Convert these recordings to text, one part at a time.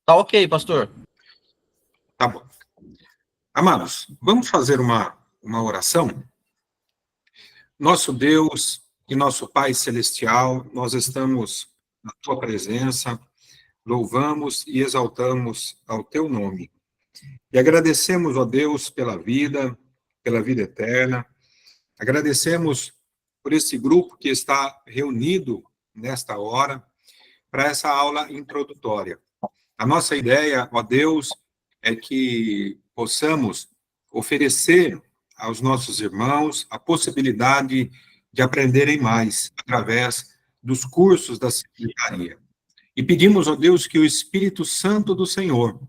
Tá ok, pastor. Tá bom. Amados, vamos fazer uma oração? Nosso Deus e nosso Pai Celestial, nós estamos na Tua presença, louvamos e exaltamos ao Teu nome. E agradecemos, ó Deus, pela vida eterna. Agradecemos por esse grupo que está reunido nesta hora para essa aula introdutória. A nossa ideia, ó Deus, é que possamos oferecer aos nossos irmãos a possibilidade de aprenderem mais através dos cursos da secretaria. E pedimos, ó Deus, que o Espírito Santo do Senhor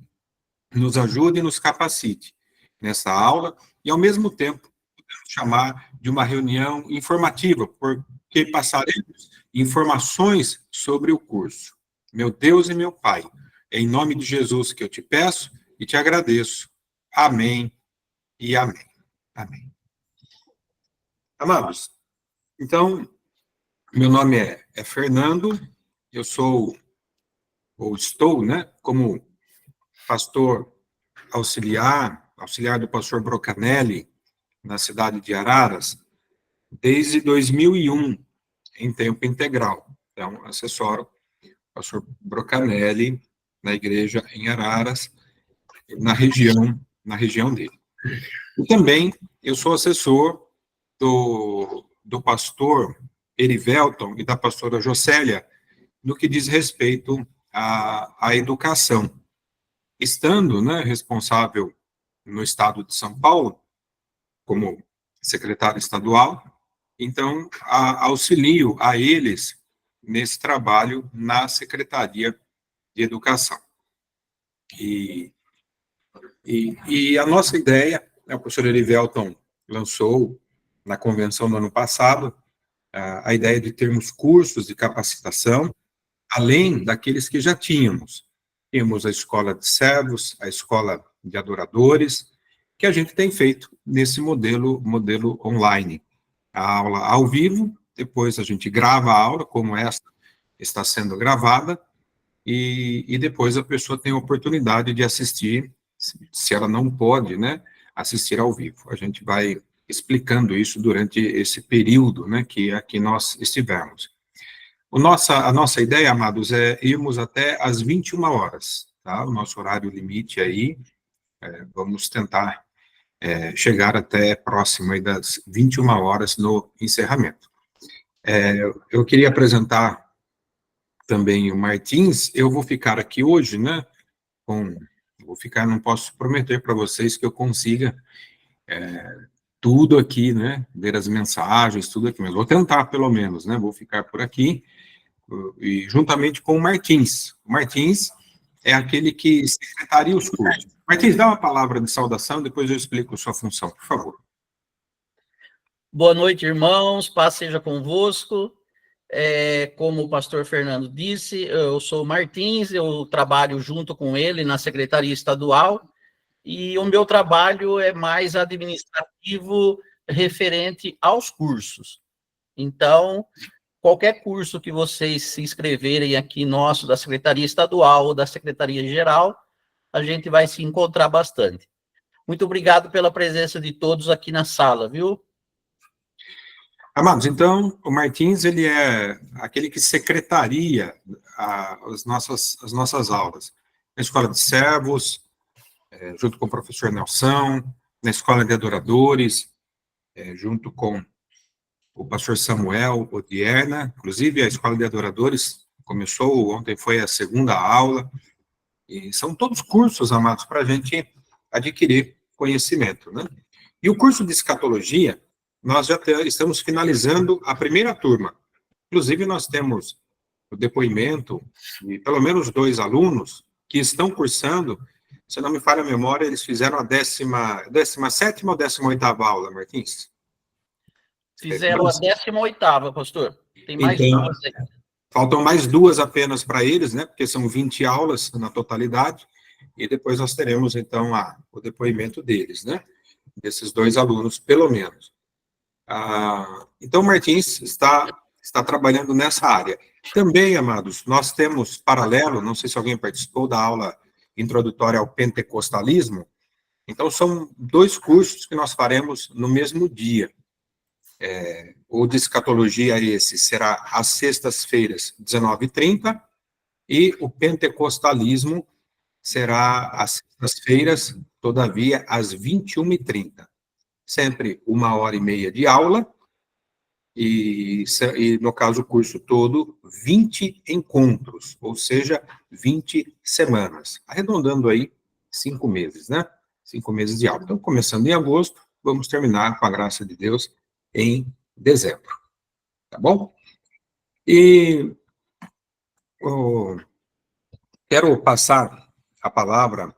nos ajude e nos capacite nessa aula e, ao mesmo tempo, podemos chamar de uma reunião informativa, porque passaremos informações sobre o curso. Meu Deus e meu Pai, é em nome de Jesus que eu te peço e te agradeço. Amém e amém. Amém. Amados, então, meu nome é Fernando, eu sou, ou estou, né, como pastor auxiliar do pastor Brocanelli, na cidade de Araras, desde 2001, em tempo integral. Então, assessoro o pastor Brocanelli na igreja em Araras, na região dele. E também eu sou assessor do pastor Erivelton e da pastora Jocélia no que diz respeito à educação. Estando, né, responsável no estado de São Paulo, como secretário estadual, então auxilio a eles nesse trabalho na Secretaria de Educação. E a nossa ideia, né, o professor Erivelton lançou na convenção do ano passado, a ideia de termos cursos de capacitação, além daqueles que já tínhamos. Temos a escola de servos, a escola de adoradores, que a gente tem feito nesse modelo online. A aula ao vivo, depois a gente grava a aula, como esta está sendo gravada, e depois a pessoa tem a oportunidade de assistir, se ela não pode, né, assistir ao vivo. A gente vai explicando isso durante esse período, né, que aqui nós estivemos. A nossa ideia, amados, é irmos até às 21 horas, tá? O nosso horário limite aí, vamos tentar chegar até próximo aí das 21 horas no encerramento. Eu queria apresentar também o Martins. Eu vou ficar aqui hoje, né, não posso prometer para vocês que eu consiga tudo aqui, né, ver as mensagens, tudo aqui, mas vou tentar pelo menos, né, vou ficar por aqui, e juntamente com o Martins. O Martins é aquele que secretaria os cursos. Martins, dá uma palavra de saudação, depois eu explico a sua função, por favor. Boa noite, irmãos, paz seja convosco. Como o pastor Fernando disse, eu sou Martins, eu trabalho junto com ele na Secretaria Estadual, e o meu trabalho é mais administrativo referente aos cursos. Então, qualquer curso que vocês se inscreverem aqui nosso, da Secretaria Estadual ou da Secretaria Geral, a gente vai se encontrar bastante. Muito obrigado pela presença de todos aqui na sala, viu? Amados, então, o Martins, ele é aquele que secretaria as nossas aulas. Na Escola de Servos, junto com o professor Nelson, na Escola de Adoradores, junto com o pastor Samuel Odierna. Inclusive, a Escola de Adoradores começou, ontem foi a segunda aula, e são todos cursos, amados, para a gente adquirir conhecimento, né? E o curso de escatologia, nós já estamos finalizando a primeira turma. Inclusive, nós temos o depoimento de pelo menos 2 alunos que estão cursando, se não me falha a memória, eles fizeram a 17ª ou 18ª aula, Martins? Fizeram a 18ª, pastor. Tem mais então, 2 aí. Faltam mais 2 apenas para eles, né? Porque são 20 aulas na totalidade, e depois nós teremos, então, o depoimento deles, né? Desses 2 alunos, pelo menos. Então, o Martins está trabalhando nessa área. Também, amados, nós temos paralelo, não sei se alguém participou da aula introdutória ao pentecostalismo. Então, são 2 cursos que nós faremos no mesmo dia. O de escatologia, esse, será às sextas-feiras, 19h30, e o pentecostalismo será às sextas-feiras, todavia, às 21h30. Sempre 1h30 de aula, e no caso o curso todo, 20 encontros, ou seja, 20 semanas, arredondando aí 5 meses, né? 5 meses de aula. Então, começando em agosto, vamos terminar, com a graça de Deus, em dezembro, tá bom? E quero passar a palavra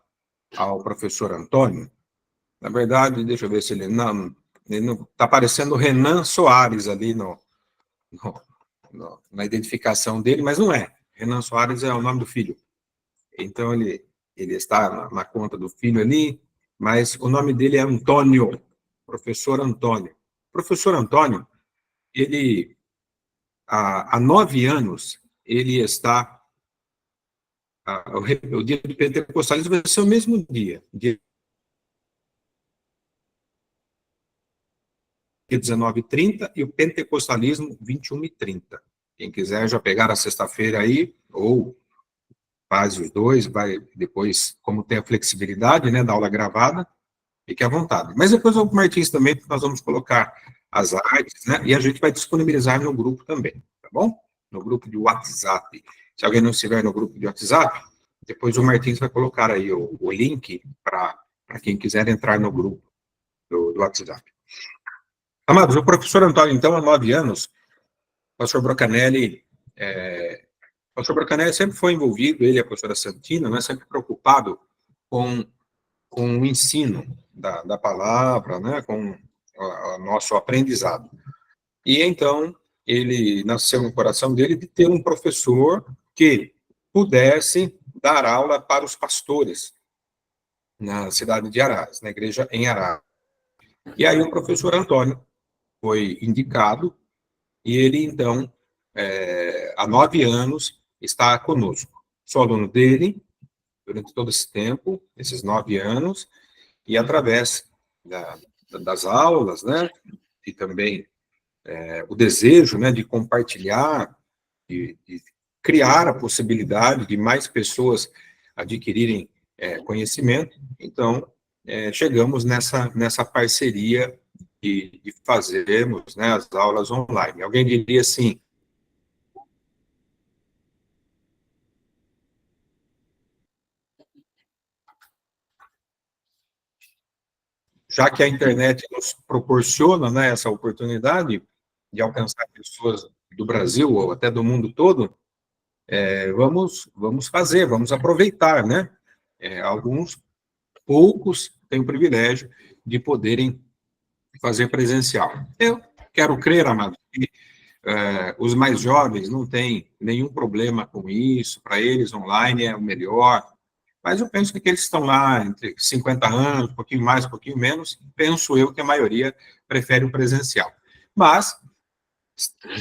ao professor Antônio. Na verdade, deixa eu ver se ele não está aparecendo Renan Soares ali na identificação dele, mas não é. Renan Soares é o nome do filho. Então, ele está na conta do filho ali, mas o nome dele é Antônio, professor Antônio. Professor Antônio, ele, há 9 anos, ele está... o dia do pentecostalismo vai ser o mesmo dia 19h30, e o pentecostalismo, 21h30. Quem quiser já pegar a sexta-feira aí, ou faz os 2, vai depois, como tem a flexibilidade, né, da aula gravada, fique à vontade. Mas depois o Martins também, nós vamos colocar as artes, né, e a gente vai disponibilizar no grupo também, tá bom? No grupo de WhatsApp. Se alguém não estiver no grupo de WhatsApp, depois o Martins vai colocar aí o link para quem quiser entrar no grupo do WhatsApp. Amados, o professor Antônio, então, há 9 anos, o pastor Brocanelli sempre foi envolvido, ele e a professora Santina, né, sempre preocupado com o ensino da palavra, né, com o nosso aprendizado. E, então, ele nasceu no coração dele de ter um professor que pudesse dar aula para os pastores na cidade de Araras, na igreja em Araras. E aí o professor Antônio foi indicado, e ele, então, há 9 anos, está conosco. Sou aluno dele durante todo esse tempo, esses 9 anos, e através das aulas, né, e também o desejo, né, de compartilhar, de criar a possibilidade de mais pessoas adquirirem conhecimento. Então, chegamos nessa parceria de fazermos, né, as aulas online. Alguém diria assim: já que a internet nos proporciona, né, essa oportunidade de alcançar pessoas do Brasil ou até do mundo todo, vamos fazer, vamos aproveitar, né? Alguns, poucos, têm o privilégio de poderem fazer presencial. Eu quero crer, amado, que os mais jovens não têm nenhum problema com isso, para eles online é o melhor, mas eu penso que aqueles que estão lá entre 50 anos, um pouquinho mais, um pouquinho menos, penso eu que a maioria prefere o presencial. Mas,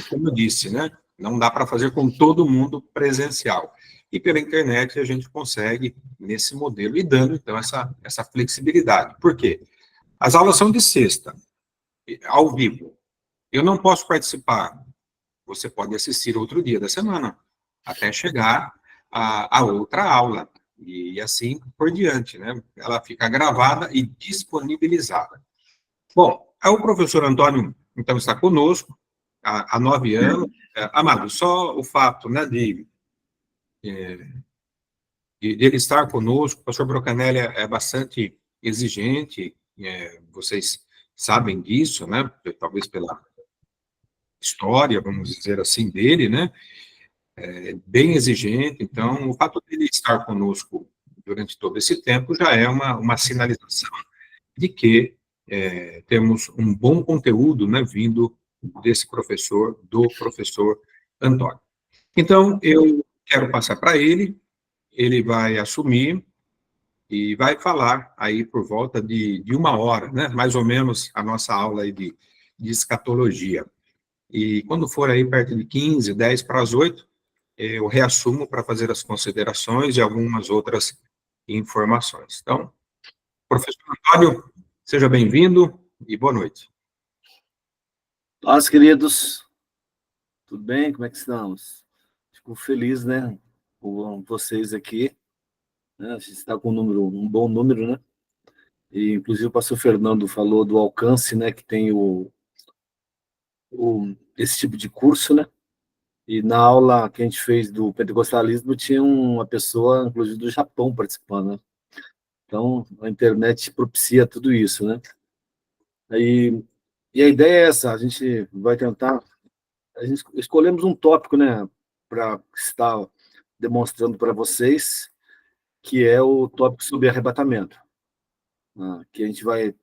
como eu disse, né, não dá para fazer com todo mundo presencial. E pela internet a gente consegue nesse modelo, e dando, então, essa flexibilidade. Por quê? As aulas são de sexta, ao vivo. Eu não posso participar. Você pode assistir outro dia da semana, até chegar a outra aula. E assim por diante, né? Ela fica gravada e disponibilizada. Bom, o professor Antônio, então, está conosco há 9 anos. Amado, só o fato, né, de ele estar conosco, o pastor Brocanelli é bastante exigente, vocês sabem disso, né? Talvez pela história, vamos dizer assim, dele, né? Bem exigente. Então, o fato dele estar conosco durante todo esse tempo já é uma sinalização de que temos um bom conteúdo, né, vindo desse professor, do professor Antônio. Então, eu quero passar para ele vai assumir e vai falar aí por volta de 1 hora, né, mais ou menos, a nossa aula aí de escatologia. E quando for aí perto de 15, 10 para as 8, eu reassumo para fazer as considerações e algumas outras informações. Então, professor Antônio, seja bem-vindo e boa noite. Olá, queridos, tudo bem? Como é que estamos? Fico feliz, né, com vocês aqui, né? A gente está com um bom número, né? E, inclusive, o pastor Fernando falou do alcance, né, que tem esse tipo de curso, né? E na aula que a gente fez do pentecostalismo, tinha uma pessoa, inclusive, do Japão participando, né? Então, a internet propicia tudo isso, né? E a ideia é essa, a gente vai tentar... A gente escolhemos um tópico, né, para estar demonstrando para vocês, que é o tópico sobre arrebatamento, né, que a gente vai...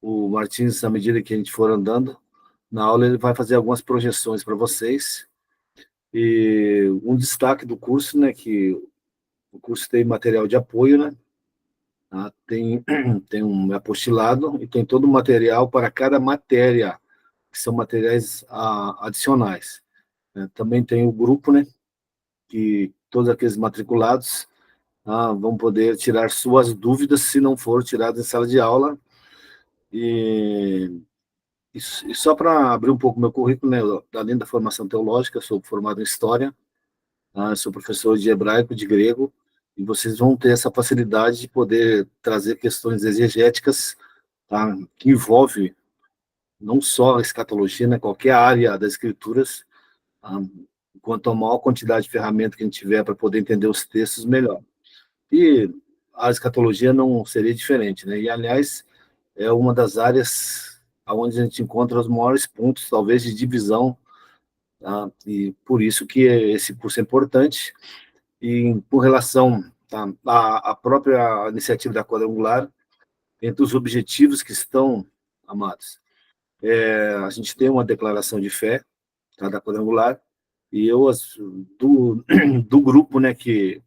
O Martins, à medida que a gente for andando na aula, ele vai fazer algumas projeções para vocês. E um destaque do curso, né, que o curso tem material de apoio, né, tá? Tem um apostilado e tem todo o material para cada matéria, que são materiais adicionais, né? Também tem o grupo, né, que todos aqueles matriculados vão poder tirar suas dúvidas, se não for tirado em sala de aula. E só para abrir um pouco meu currículo, né, além da formação teológica, eu sou formado em História, sou professor de hebraico, de grego, e vocês vão ter essa facilidade de poder trazer questões exegéticas, tá, que envolve não só a escatologia, né, qualquer área das escrituras, quanto a maior quantidade de ferramentas que a gente tiver para poder entender os textos, melhor. E a escatologia não seria diferente, né? E, aliás, é uma das áreas onde a gente encontra os maiores pontos, talvez, de divisão, tá? E por isso que esse curso é importante. E, por relação, tá, à própria iniciativa da Quadrangular, entre os objetivos que estão, amados, a gente tem uma declaração de fé, tá, da Quadrangular, e eu, do grupo, né, que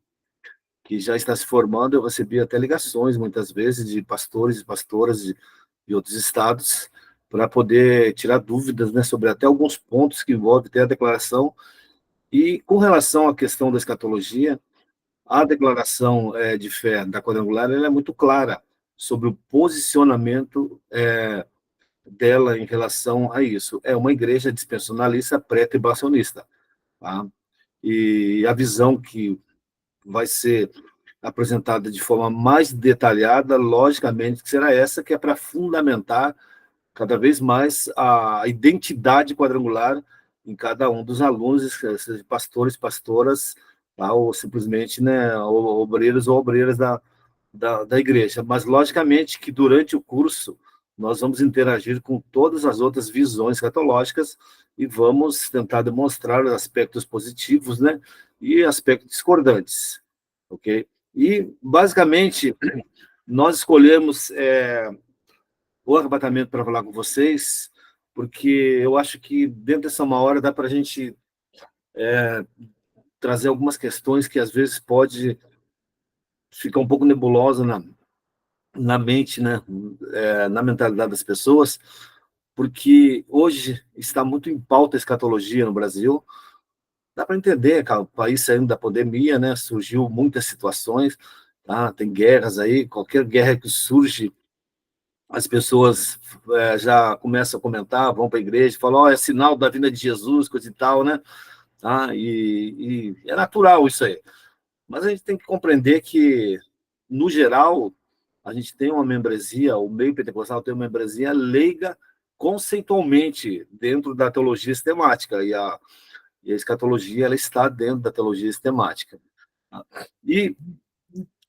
já está se formando, eu recebi até ligações, muitas vezes, de pastores e pastoras de outros estados, para poder tirar dúvidas, né, sobre até alguns pontos que envolvem até a declaração. E, com relação à questão da escatologia, a declaração de fé da Quadrangular, ela é muito clara sobre o posicionamento dela em relação a isso. É uma igreja dispensacionalista pré-tribulacionista, tá? E a visão que vai ser apresentada de forma mais detalhada, logicamente, que será essa, que é para fundamentar cada vez mais a identidade quadrangular em cada um dos alunos, seja pastores, pastoras, tá? Ou simplesmente, né, obreiros ou obreiras da igreja. Mas, logicamente, que durante o curso nós vamos interagir com todas as outras visões escatológicas e vamos tentar demonstrar aspectos positivos, né, e aspectos discordantes, ok? E, basicamente, nós escolhemos o arrebatamento para falar com vocês, porque eu acho que dentro dessa uma hora dá para a gente trazer algumas questões que às vezes pode ficar um pouco nebulosa na mente, né, na mentalidade das pessoas, porque hoje está muito em pauta a escatologia no Brasil. Dá para entender, cara, o país saindo da pandemia, né, surgiu muitas situações, tá? Tem guerras aí, qualquer guerra que surge, as pessoas já começam a comentar, vão para a igreja, falam, é sinal da vinda de Jesus, coisa e tal, né? Tá? E é natural isso aí. Mas a gente tem que compreender que, no geral, a gente tem uma membresia, o meio pentecostal tem uma membresia leiga conceitualmente dentro da teologia sistemática, e a escatologia ela está dentro da teologia sistemática. E,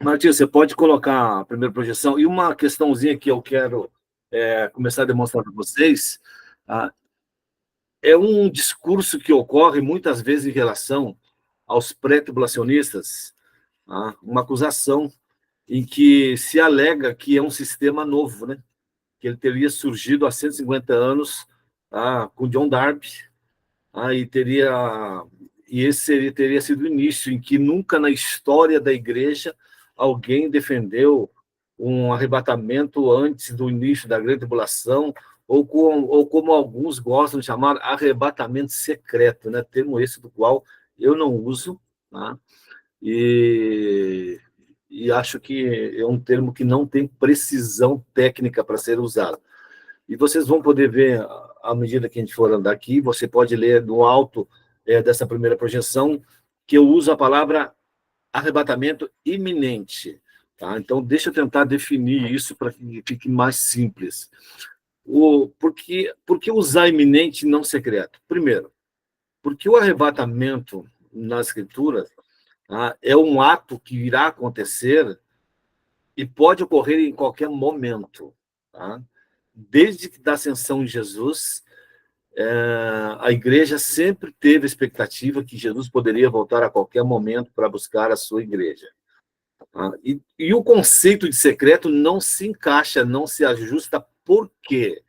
Martinho, você pode colocar a primeira projeção? E uma questãozinha que eu quero começar a demonstrar para vocês, é um discurso que ocorre muitas vezes em relação aos pré-tribulacionistas, uma acusação em que se alega que é um sistema novo, né? Que ele teria surgido há 150 anos, com John Darby, e esse teria sido o início em que nunca na história da igreja alguém defendeu um arrebatamento antes do início da grande tribulação, ou como alguns gostam de chamar, arrebatamento secreto, né? Termo esse do qual eu não uso, tá? E e acho que é um termo que não tem precisão técnica para ser usado. E vocês vão poder ver, à medida que a gente for andar aqui, você pode ler no alto dessa primeira projeção, que eu uso a palavra arrebatamento iminente. Tá? Então, deixa eu tentar definir isso para que fique mais simples. Por que usar iminente e não secreto? Primeiro, porque o arrebatamento nas Escrituras, tá, é um ato que irá acontecer e pode ocorrer em qualquer momento. Tá? Desde que da ascensão de Jesus, a igreja sempre teve a expectativa que Jesus poderia voltar a qualquer momento para buscar a sua igreja. Tá? E o conceito de secreto não se encaixa, não se ajusta. Por quê?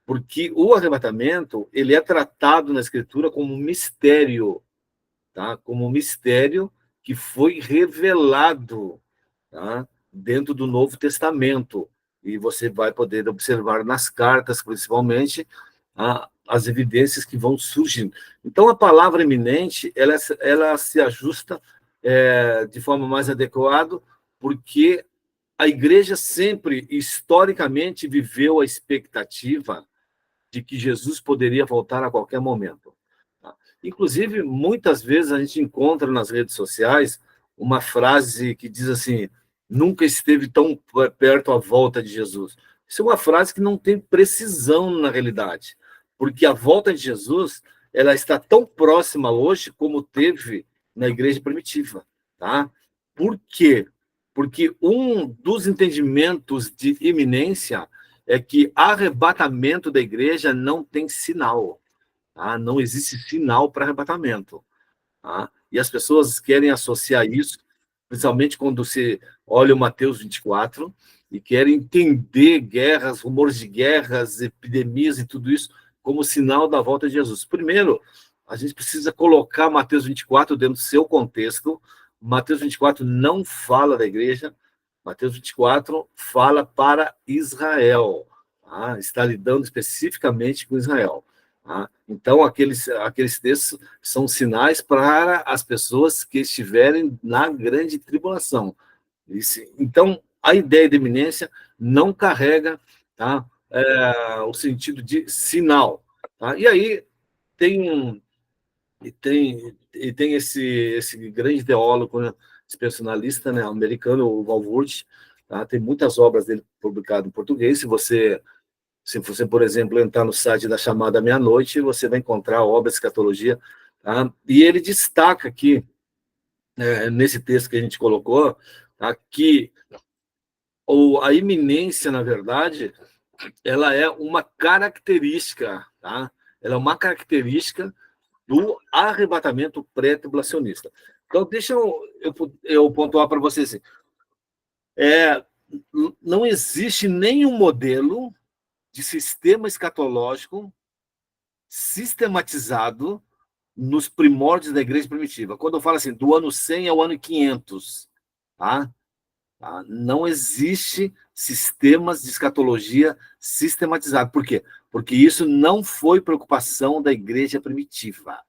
Porque o arrebatamento ele é tratado na Escritura como um mistério, tá? Como um mistério que foi revelado, tá? Dentro do Novo Testamento. E você vai poder observar nas cartas, principalmente, as evidências que vão surgindo. Então, a palavra iminente, ela se ajusta de forma mais adequada, porque a igreja sempre, historicamente, viveu a expectativa de que Jesus poderia voltar a qualquer momento. Tá? Inclusive, muitas vezes a gente encontra nas redes sociais uma frase que diz assim: nunca esteve tão perto a volta de Jesus. Isso é uma frase que não tem precisão na realidade, porque a volta de Jesus ela está tão próxima hoje como teve na igreja primitiva. Tá? Por quê? Porque um dos entendimentos de iminência é que arrebatamento da igreja não tem sinal. Tá? Não existe sinal para arrebatamento. Tá? E as pessoas querem associar isso, principalmente quando você olha o Mateus 24, e querem entender guerras, rumores de guerras, epidemias e tudo isso como sinal da volta de Jesus. Primeiro, a gente precisa colocar Mateus 24 dentro do seu contexto. Mateus 24 não fala da igreja, Mateus 24 fala para Israel, tá? Está lidando especificamente com Israel. Tá? Então, aqueles textos são sinais para as pessoas que estiverem na grande tribulação. Então, a ideia de iminência não carrega, tá, o sentido de sinal. Tá? E aí tem esse grande teólogo, né, esse personalista, né, americano, o Walvoord, tá? Tem muitas obras dele publicadas em português. Se você, por exemplo, entrar no site da Chamada Meia-Noite, você vai encontrar obras de escatologia. Tá? E ele destaca aqui, nesse texto que a gente colocou, tá, que a iminência, na verdade, ela é uma característica, tá? Ela é uma característica do arrebatamento pré-tribulacionista. Então, deixa eu pontuar para vocês assim. Não existe nenhum modelo de sistema escatológico sistematizado nos primórdios da igreja primitiva. Quando eu falo assim, do ano 100 ao ano 500, tá? Não existe sistemas de escatologia sistematizado. Por quê? Porque isso não foi preocupação da igreja primitiva.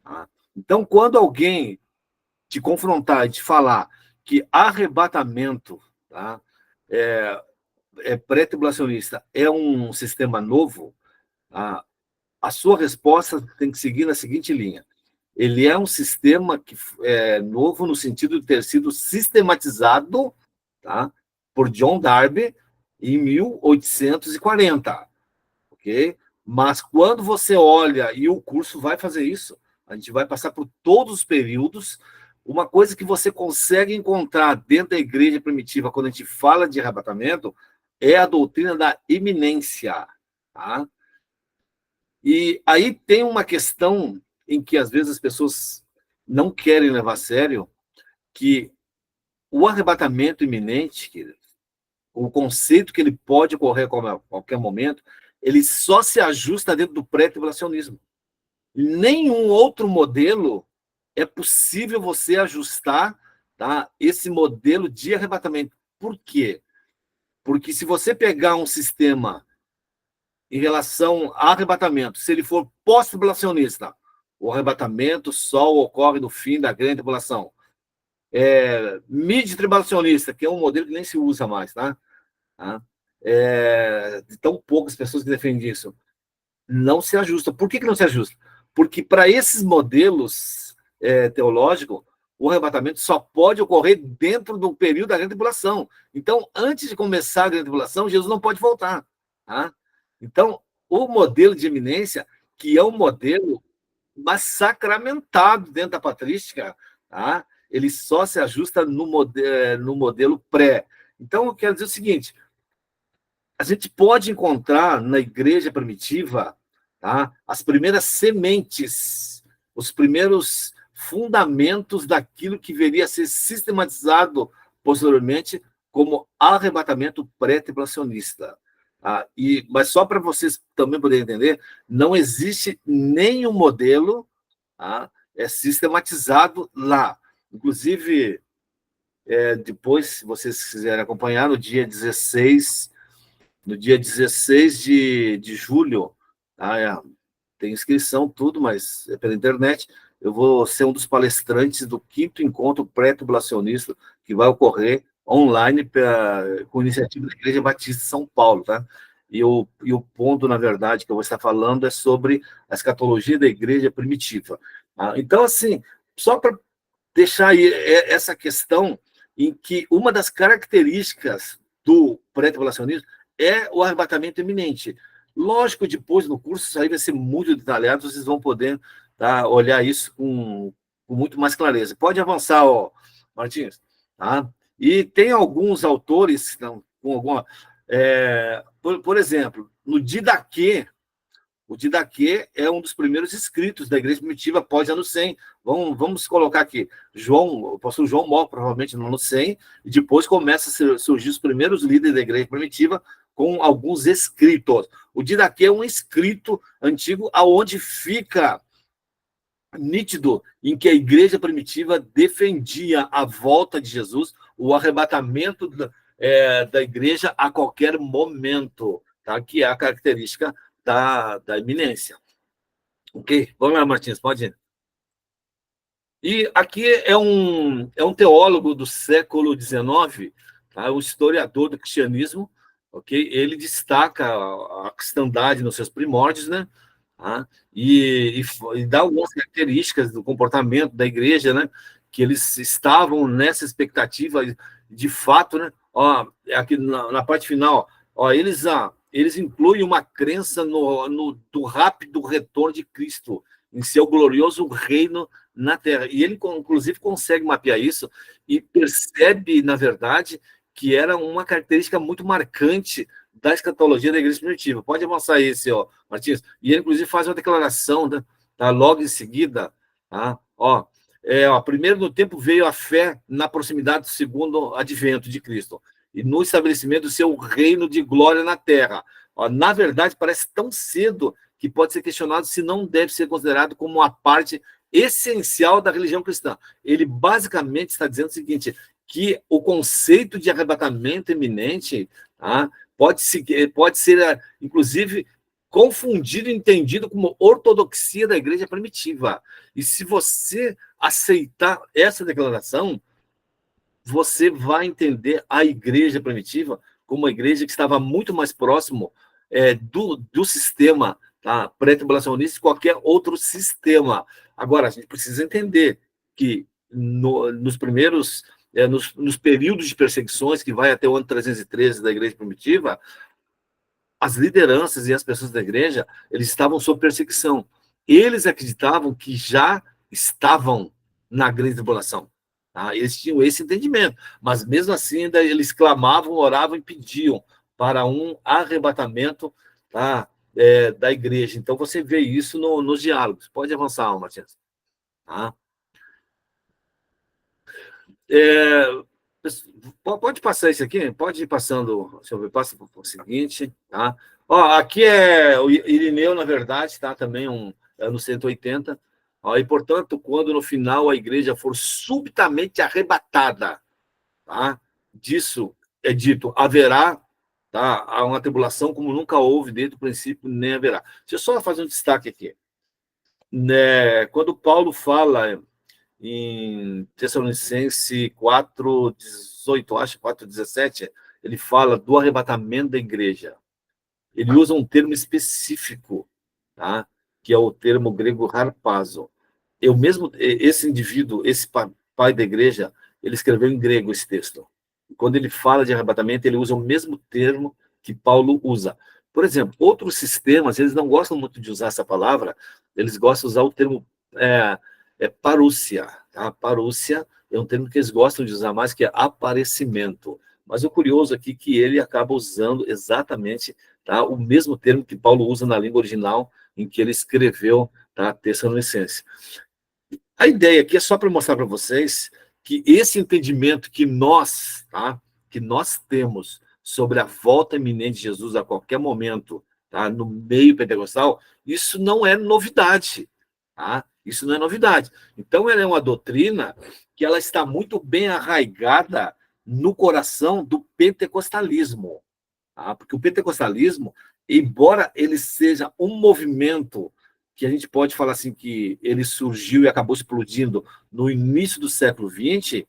Tá? Então, quando alguém te confrontar e te falar que arrebatamento, tá, pré-tribulacionista é um sistema novo, tá, a sua resposta tem que seguir na seguinte linha. Ele é um sistema que é novo no sentido de ter sido sistematizado, tá, por John Darby em 1840, ok? Mas quando você olha, e o curso vai fazer isso, a gente vai passar por todos os períodos, uma coisa que você consegue encontrar dentro da igreja primitiva, quando a gente fala de arrebatamento, é a doutrina da iminência, tá? E aí tem uma questão em que, às vezes, as pessoas não querem levar a sério, que o arrebatamento iminente, o conceito que ele pode ocorrer a qualquer momento, ele só se ajusta dentro do pré-tribulacionismo. Nenhum outro modelo é possível você ajustar, tá, esse modelo de arrebatamento. Por quê? Porque se você pegar um sistema em relação a arrebatamento, se ele for pós-tribulacionista, o arrebatamento só ocorre no fim da grande tribulação. mid-tribulacionista, que é um modelo que nem se usa mais, tá? De tão poucas pessoas que defendem isso. Não se ajusta. Por que não se ajusta? Porque para esses modelos teológicos, o arrebatamento só pode ocorrer dentro do período da grande tribulação. Então, antes de começar a grande tribulação, Jesus não pode voltar. Tá? Então, o modelo de eminência, que é um modelo mais sacramentado dentro da patrística, tá? Ele só se ajusta no modelo pré. Então, eu quero dizer o seguinte, a gente pode encontrar na igreja primitiva, tá, as primeiras sementes, os primeiros fundamentos daquilo que viria a ser sistematizado posteriormente como arrebatamento pré-tribulacionista. Tá? Mas só para vocês também poderem entender, não existe nenhum modelo, tá, sistematizado lá. Inclusive, depois, se vocês quiserem acompanhar, no dia 16 de julho, tá? Tem inscrição, tudo, mas é pela internet. Eu vou ser um dos palestrantes do 5º encontro pré-tribulacionista, que vai ocorrer online com iniciativa da Igreja Batista de São Paulo. Tá? E o ponto, na verdade, que eu vou estar falando é sobre a escatologia da igreja primitiva. Tá? Então, assim, só para deixar aí essa questão em que uma das características do pré-tribulacionismo é o arrebatamento iminente. Lógico, depois no curso, isso aí vai ser muito detalhado, vocês vão poder, tá, olhar isso com muito mais clareza. Pode avançar, ó, Martins. Tá? E tem alguns autores, não, com alguma... por exemplo, no Didaquê, o Didaquê é um dos primeiros escritos da igreja primitiva após ano 100. Vamos colocar aqui. O apóstolo João morre provavelmente no ano 100, e depois começa a surgir os primeiros líderes da igreja primitiva com alguns escritos. O Didaquê é um escrito antigo aonde fica nítido em que a igreja primitiva defendia a volta de Jesus, o arrebatamento da igreja a qualquer momento, tá? Que é a característica da iminência. Ok? Vamos lá, Martins, pode ir. E aqui é um teólogo do século XIX, tá? Um historiador do cristianismo, ok? Ele destaca a cristandade nos seus primórdios, né? Tá? E dá algumas características do comportamento da igreja, né? Que eles estavam nessa expectativa, de fato, né? Ó, aqui na parte final, ó, eles incluem uma crença do rápido retorno de Cristo em seu glorioso reino na Terra. E ele, inclusive, consegue mapear isso e percebe, na verdade, que era uma característica muito marcante da escatologia da igreja primitiva. Pode avançar esse, ó, Martins. E ele, inclusive, faz uma declaração, né, tá, logo em seguida. Tá? Primeiro no tempo veio a fé na proximidade do segundo advento de Cristo e no estabelecimento do seu reino de glória na terra. Ó, na verdade, parece tão cedo que pode ser questionado se não deve ser considerado como uma parte essencial da religião cristã. Ele basicamente está dizendo o seguinte, que o conceito de arrebatamento iminente, tá, pode ser, inclusive, confundido e entendido como ortodoxia da igreja primitiva. E se você aceitar essa declaração, você vai entender a igreja primitiva como uma igreja que estava muito mais próximo do sistema, tá, pré-tribulacionista de qualquer outro sistema. Agora, a gente precisa entender que nos primeiros, nos períodos de perseguições, que vai até o ano 313 da igreja primitiva, as lideranças e as pessoas da igreja, eles estavam sob perseguição. Eles acreditavam que já estavam na grande tribulação. Tá? Eles tinham esse entendimento, mas mesmo assim ainda eles clamavam, oravam e pediam para um arrebatamento, tá, da igreja. Então você vê isso nos diálogos. Pode avançar, Matias. Tá? Pode passar isso aqui? Pode ir passando, deixa eu ver, passa para o seguinte, tá? Ó, aqui é o Irineu, na verdade, tá? Também ano 180. Ó, e, portanto, quando no final a igreja for subitamente arrebatada, tá? Disso é dito, haverá, tá, uma tribulação como nunca houve desde o princípio, nem haverá. Deixa eu só fazer um destaque aqui. Né? Quando Paulo fala em Tessalonicenses 4:18, acho, 4:17, ele fala do arrebatamento da igreja. Ele usa um termo específico, tá? Que é o termo grego harpazo. Eu mesmo, esse indivíduo, esse pai da igreja, ele escreveu em grego esse texto. Quando ele fala de arrebatamento, ele usa o mesmo termo que Paulo usa. Por exemplo, outros sistemas, eles não gostam muito de usar essa palavra, eles gostam de usar o termo parúcia. Tá? Parúcia é um termo que eles gostam de usar mais, que é aparecimento. Mas o curioso aqui é que ele acaba usando exatamente, tá, o mesmo termo que Paulo usa na língua original em que ele escreveu, tá, Tessalonicenses. A ideia aqui é só para mostrar para vocês que esse entendimento que nós, tá, que nós temos sobre a volta iminente de Jesus a qualquer momento, tá, no meio pentecostal, isso não é novidade, tá? Isso não é novidade. Então, ela é uma doutrina que ela está muito bem arraigada no coração do pentecostalismo, tá? Porque o pentecostalismo, embora ele seja um movimento que a gente pode falar assim que ele surgiu e acabou explodindo no início do século XX,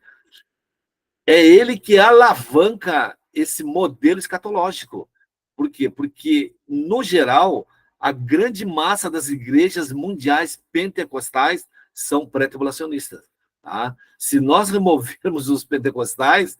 é ele que alavanca esse modelo escatológico. Por quê? Porque, no geral, a grande massa das igrejas mundiais pentecostais são pré-tribulacionistas. Tá? Se nós removermos os pentecostais,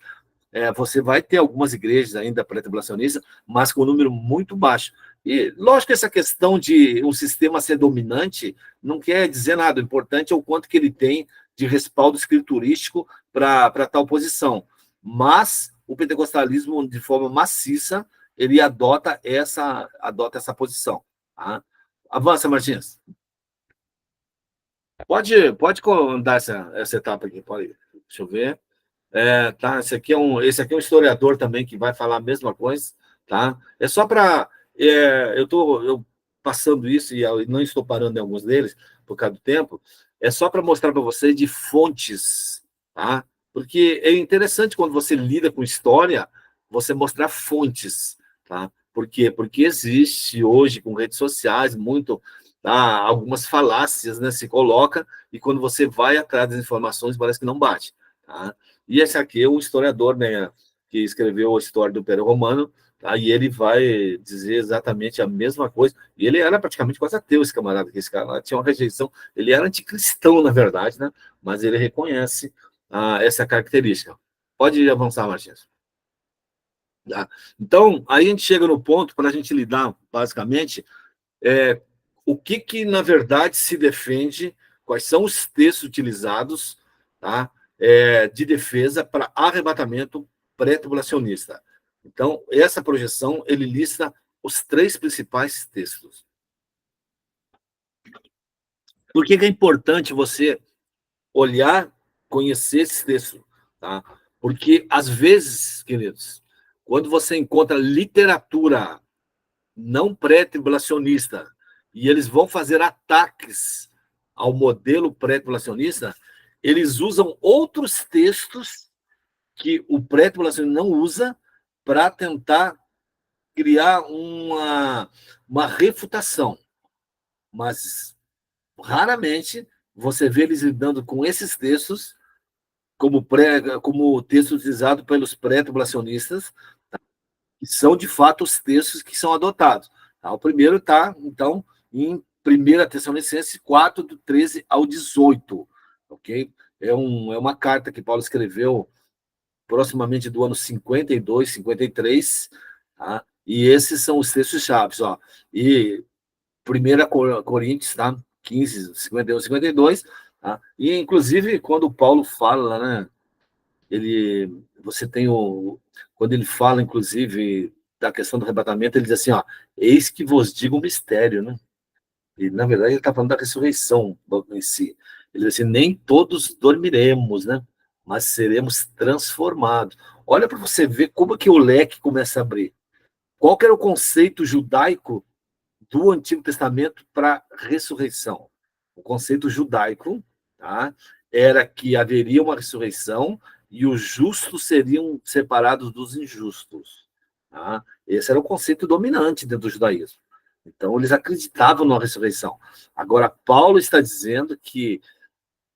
você vai ter algumas igrejas ainda pré-tribulacionistas, mas com um número muito baixo. E, lógico que essa questão de um sistema ser dominante não quer dizer nada. O importante é o quanto que ele tem de respaldo escriturístico para tal posição. Mas o pentecostalismo, de forma maciça, ele adota essa posição. Tá? Avança, Martins. Pode dar essa etapa aqui. Pode, deixa eu ver. Tá, esse aqui é um historiador também que vai falar a mesma coisa, tá? É só para eu passando isso e eu não estou parando em alguns deles por causa do tempo. É só para mostrar para vocês de fontes, tá? Porque é interessante quando você lida com história, você mostrar fontes, tá? Por quê? Porque existe hoje com redes sociais muito, tá, algumas falácias, né, se coloca e quando você vai atrás das informações parece que não bate, tá? E esse aqui é o historiador, né, que escreveu a história do Império Romano, tá? E ele vai dizer exatamente a mesma coisa. E ele era praticamente quase ateu, esse camarada, que esse cara tinha uma rejeição. Ele era anticristão, na verdade, né? Mas ele reconhece essa característica. Pode avançar, Martins. Tá? Então, aí a gente chega no ponto para a gente lidar, basicamente, o que, na verdade, se defende, quais são os textos utilizados, tá, de defesa para arrebatamento pré-tribulacionista. Então, essa projeção, ele lista os 3 principais textos. Por que é importante você olhar, conhecer esses textos? Tá? Porque, às vezes, queridos, quando você encontra literatura não pré-tribulacionista, e eles vão fazer ataques ao modelo pré-tribulacionista, eles usam outros textos que o pré-tribulacionista não usa para tentar criar uma refutação. Mas, raramente, você vê eles lidando com esses textos como textos utilizados pelos pré-tribulacionistas, que são, de fato, os textos que são adotados. Tá? O primeiro está, então, em 1 Tessalonicenses 4, do 13 ao 18. Okay? É uma carta que Paulo escreveu proximamente do ano 52, 53, tá? E esses são os textos-chave. E 1 Coríntios, tá? 15, 51, 52. Tá? E, inclusive, quando Paulo fala, né, você tem quando ele fala, inclusive, da questão do arrebatamento, ele diz assim, eis que vos digo um mistério, né? E, na verdade, ele está falando da ressurreição em si. Ele diz assim, nem todos dormiremos, né? Mas seremos transformados. Olha para você ver como que o leque começa a abrir. Qual que era o conceito judaico do Antigo Testamento para ressurreição? O conceito judaico, tá, era que haveria uma ressurreição e os justos seriam separados dos injustos. Tá? Esse era o conceito dominante dentro do judaísmo. Então, eles acreditavam na ressurreição. Agora, Paulo está dizendo que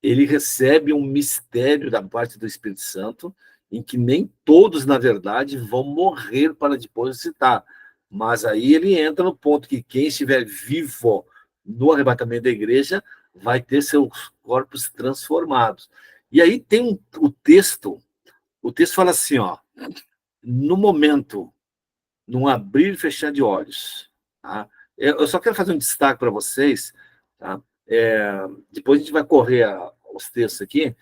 ele recebe um mistério da parte do Espírito Santo, em que nem todos, na verdade, vão morrer para depois ressuscitar. Mas aí ele entra no ponto que quem estiver vivo no arrebatamento da igreja vai ter seus corpos transformados. E aí tem o texto fala assim, ó, no momento, num abrir e fechar de olhos, tá? Eu só quero fazer um destaque para vocês, tá? Depois a gente vai correr os textos aqui,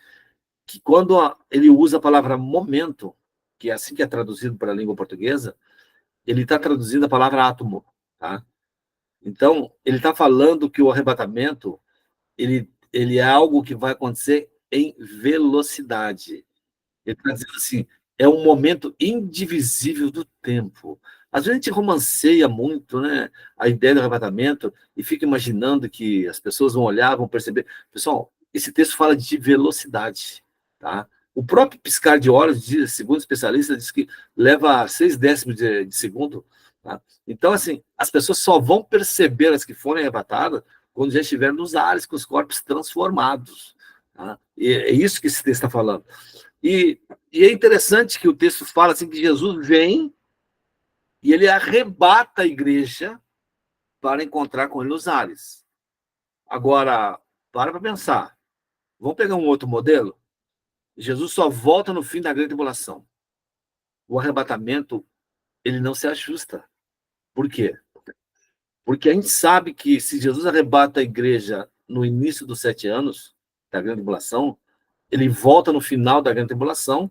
que quando ele usa a palavra momento, que é assim que é traduzido para a língua portuguesa, ele está traduzindo a palavra átomo, tá? Então, ele está falando que o arrebatamento, ele é algo que vai acontecer em velocidade. Ele está dizendo assim, é um momento indivisível do tempo. Às vezes a gente romanceia muito, né, a ideia do arrebatamento e fica imaginando que as pessoas vão olhar, vão perceber. Pessoal, esse texto fala de velocidade, tá? O próprio piscar de olhos, segundo especialista, diz que leva 6 décimos de segundo. Tá? Então, assim, as pessoas só vão perceber as que forem arrebatadas quando já estiverem nos ares com os corpos transformados. Tá? E é isso que esse texto está falando. E é interessante que o texto fala assim, que Jesus vem e ele arrebata a igreja para encontrar com ele nos ares. Agora, para pensar. Vamos pegar um outro modelo? Jesus só volta no fim da grande tribulação. O arrebatamento, ele não se ajusta. Por quê? Porque a gente sabe que se Jesus arrebata a igreja no início dos 7 anos da grande tribulação, ele volta no final da grande tribulação,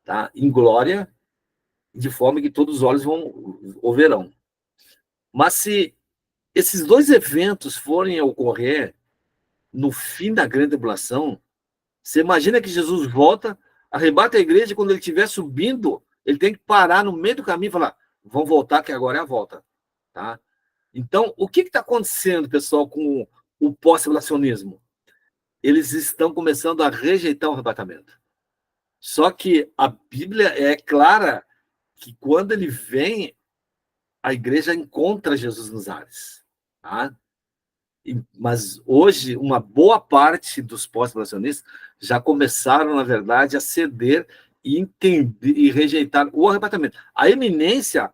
tá? Em glória, de forma que todos os olhos o verão. Mas se esses dois eventos forem a ocorrer no fim da grande tribulação, você imagina que Jesus volta, arrebata a igreja, e quando ele estiver subindo, ele tem que parar no meio do caminho e falar, vamos voltar, que agora é a volta. Tá? Então, o que está acontecendo, pessoal, com o pós-tribulacionismo? Eles estão começando a rejeitar o arrebatamento. Só que a Bíblia é clara que quando ele vem, a igreja encontra Jesus nos ares. Tá? Mas hoje, uma boa parte dos pós-tribulacionistas já começaram, na verdade, a ceder e entender e rejeitar o arrebatamento. A eminência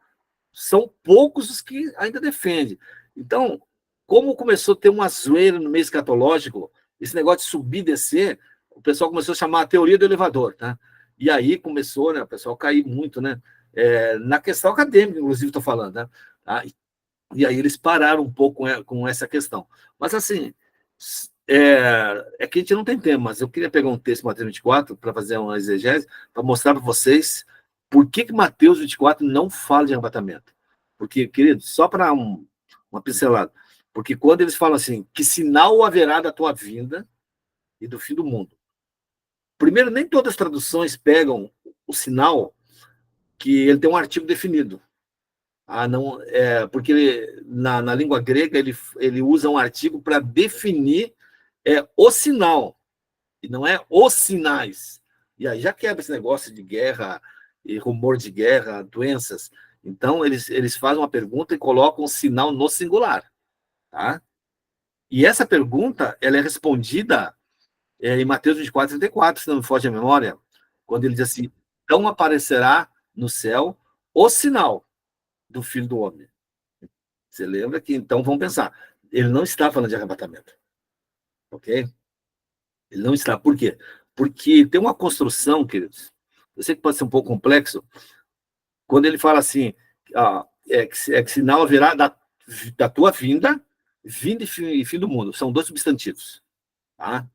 são poucos os que ainda defendem. Então, como começou a ter uma zoeira no meio escatológico, esse negócio de subir e descer, o pessoal começou a chamar a teoria do elevador, tá? E aí começou, né, o pessoal cair muito, né? Na questão acadêmica, inclusive, estou falando, né? E aí eles pararam um pouco com essa questão. Mas, assim, que a gente não tem tempo, mas eu queria pegar um texto de Mateus 24 para fazer uma exegese, para mostrar para vocês por que Mateus 24 não fala de arrebatamento. Porque, querido, só para uma pincelada, porque quando eles falam assim, que sinal haverá da tua vinda e do fim do mundo? Primeiro, nem todas as traduções pegam o sinal que ele tem um artigo definido. Não, porque na língua grega ele usa um artigo para definir o sinal, e não é os sinais. E aí já quebra esse negócio de guerra, e rumor de guerra, doenças. Então, eles fazem uma pergunta e colocam um sinal no singular. Tá? E essa pergunta ela é respondida em Mateus 24, 34, se não me foge a memória, quando ele diz assim, então aparecerá no céu o sinal do Filho do Homem. Você lembra que, então, vamos pensar, ele não está falando de arrebatamento. Ok? Ele não está. Por quê? Porque tem uma construção, queridos, eu sei que pode ser um pouco complexo, quando ele fala assim, que sinal haverá da tua vinda e fim do mundo. São dois substantivos. Tá?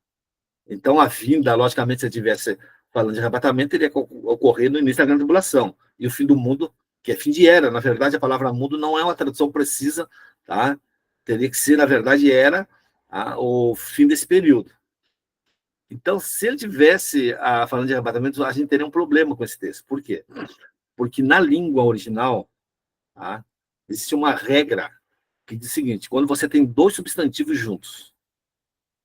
Então, a vinda, logicamente, se eu estivesse falando de arrebatamento, iria ocorrer no início da grande tribulação. E o fim do mundo, que é fim de era. Na verdade, a palavra mundo não é uma tradução precisa, tá? Teria que ser, na verdade, era o fim desse período. Então, se ele tivesse falando de arrebatamento, a gente teria um problema com esse texto. Por quê? Porque na língua original, tá, existe uma regra que diz o seguinte, quando você tem dois substantivos juntos,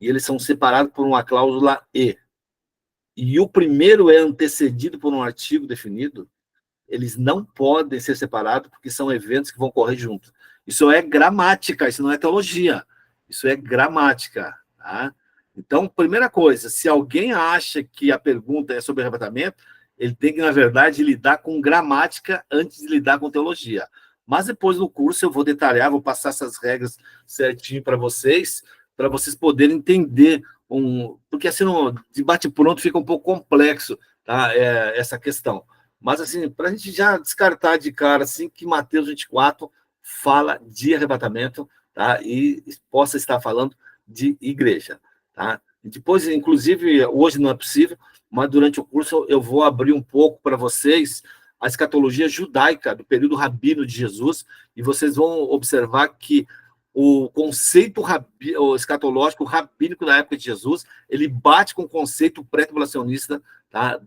e eles são separados por uma cláusula e o primeiro é antecedido por um artigo definido, eles não podem ser separados porque são eventos que vão ocorrer juntos. Isso é gramática, isso não é teologia. Isso é gramática. Tá? Então, primeira coisa, se alguém acha que a pergunta é sobre arrebatamento, ele tem que, na verdade, lidar com gramática antes de lidar com teologia. Mas depois no curso eu vou detalhar, vou passar essas regras certinho para vocês poderem entender. Porque assim, de bate-pronto fica um pouco complexo, tá? Essa questão. Mas, assim, para a gente já descartar de cara, assim, que Mateus 24 fala de arrebatamento, tá? E possa estar falando de igreja, tá? E depois, inclusive, hoje não é possível, mas durante o curso eu vou abrir um pouco para vocês a escatologia judaica do período rabino de Jesus, e vocês vão observar que o conceito o escatológico rabínico da época de Jesus, ele bate com o conceito pré-tribulacionista, tá?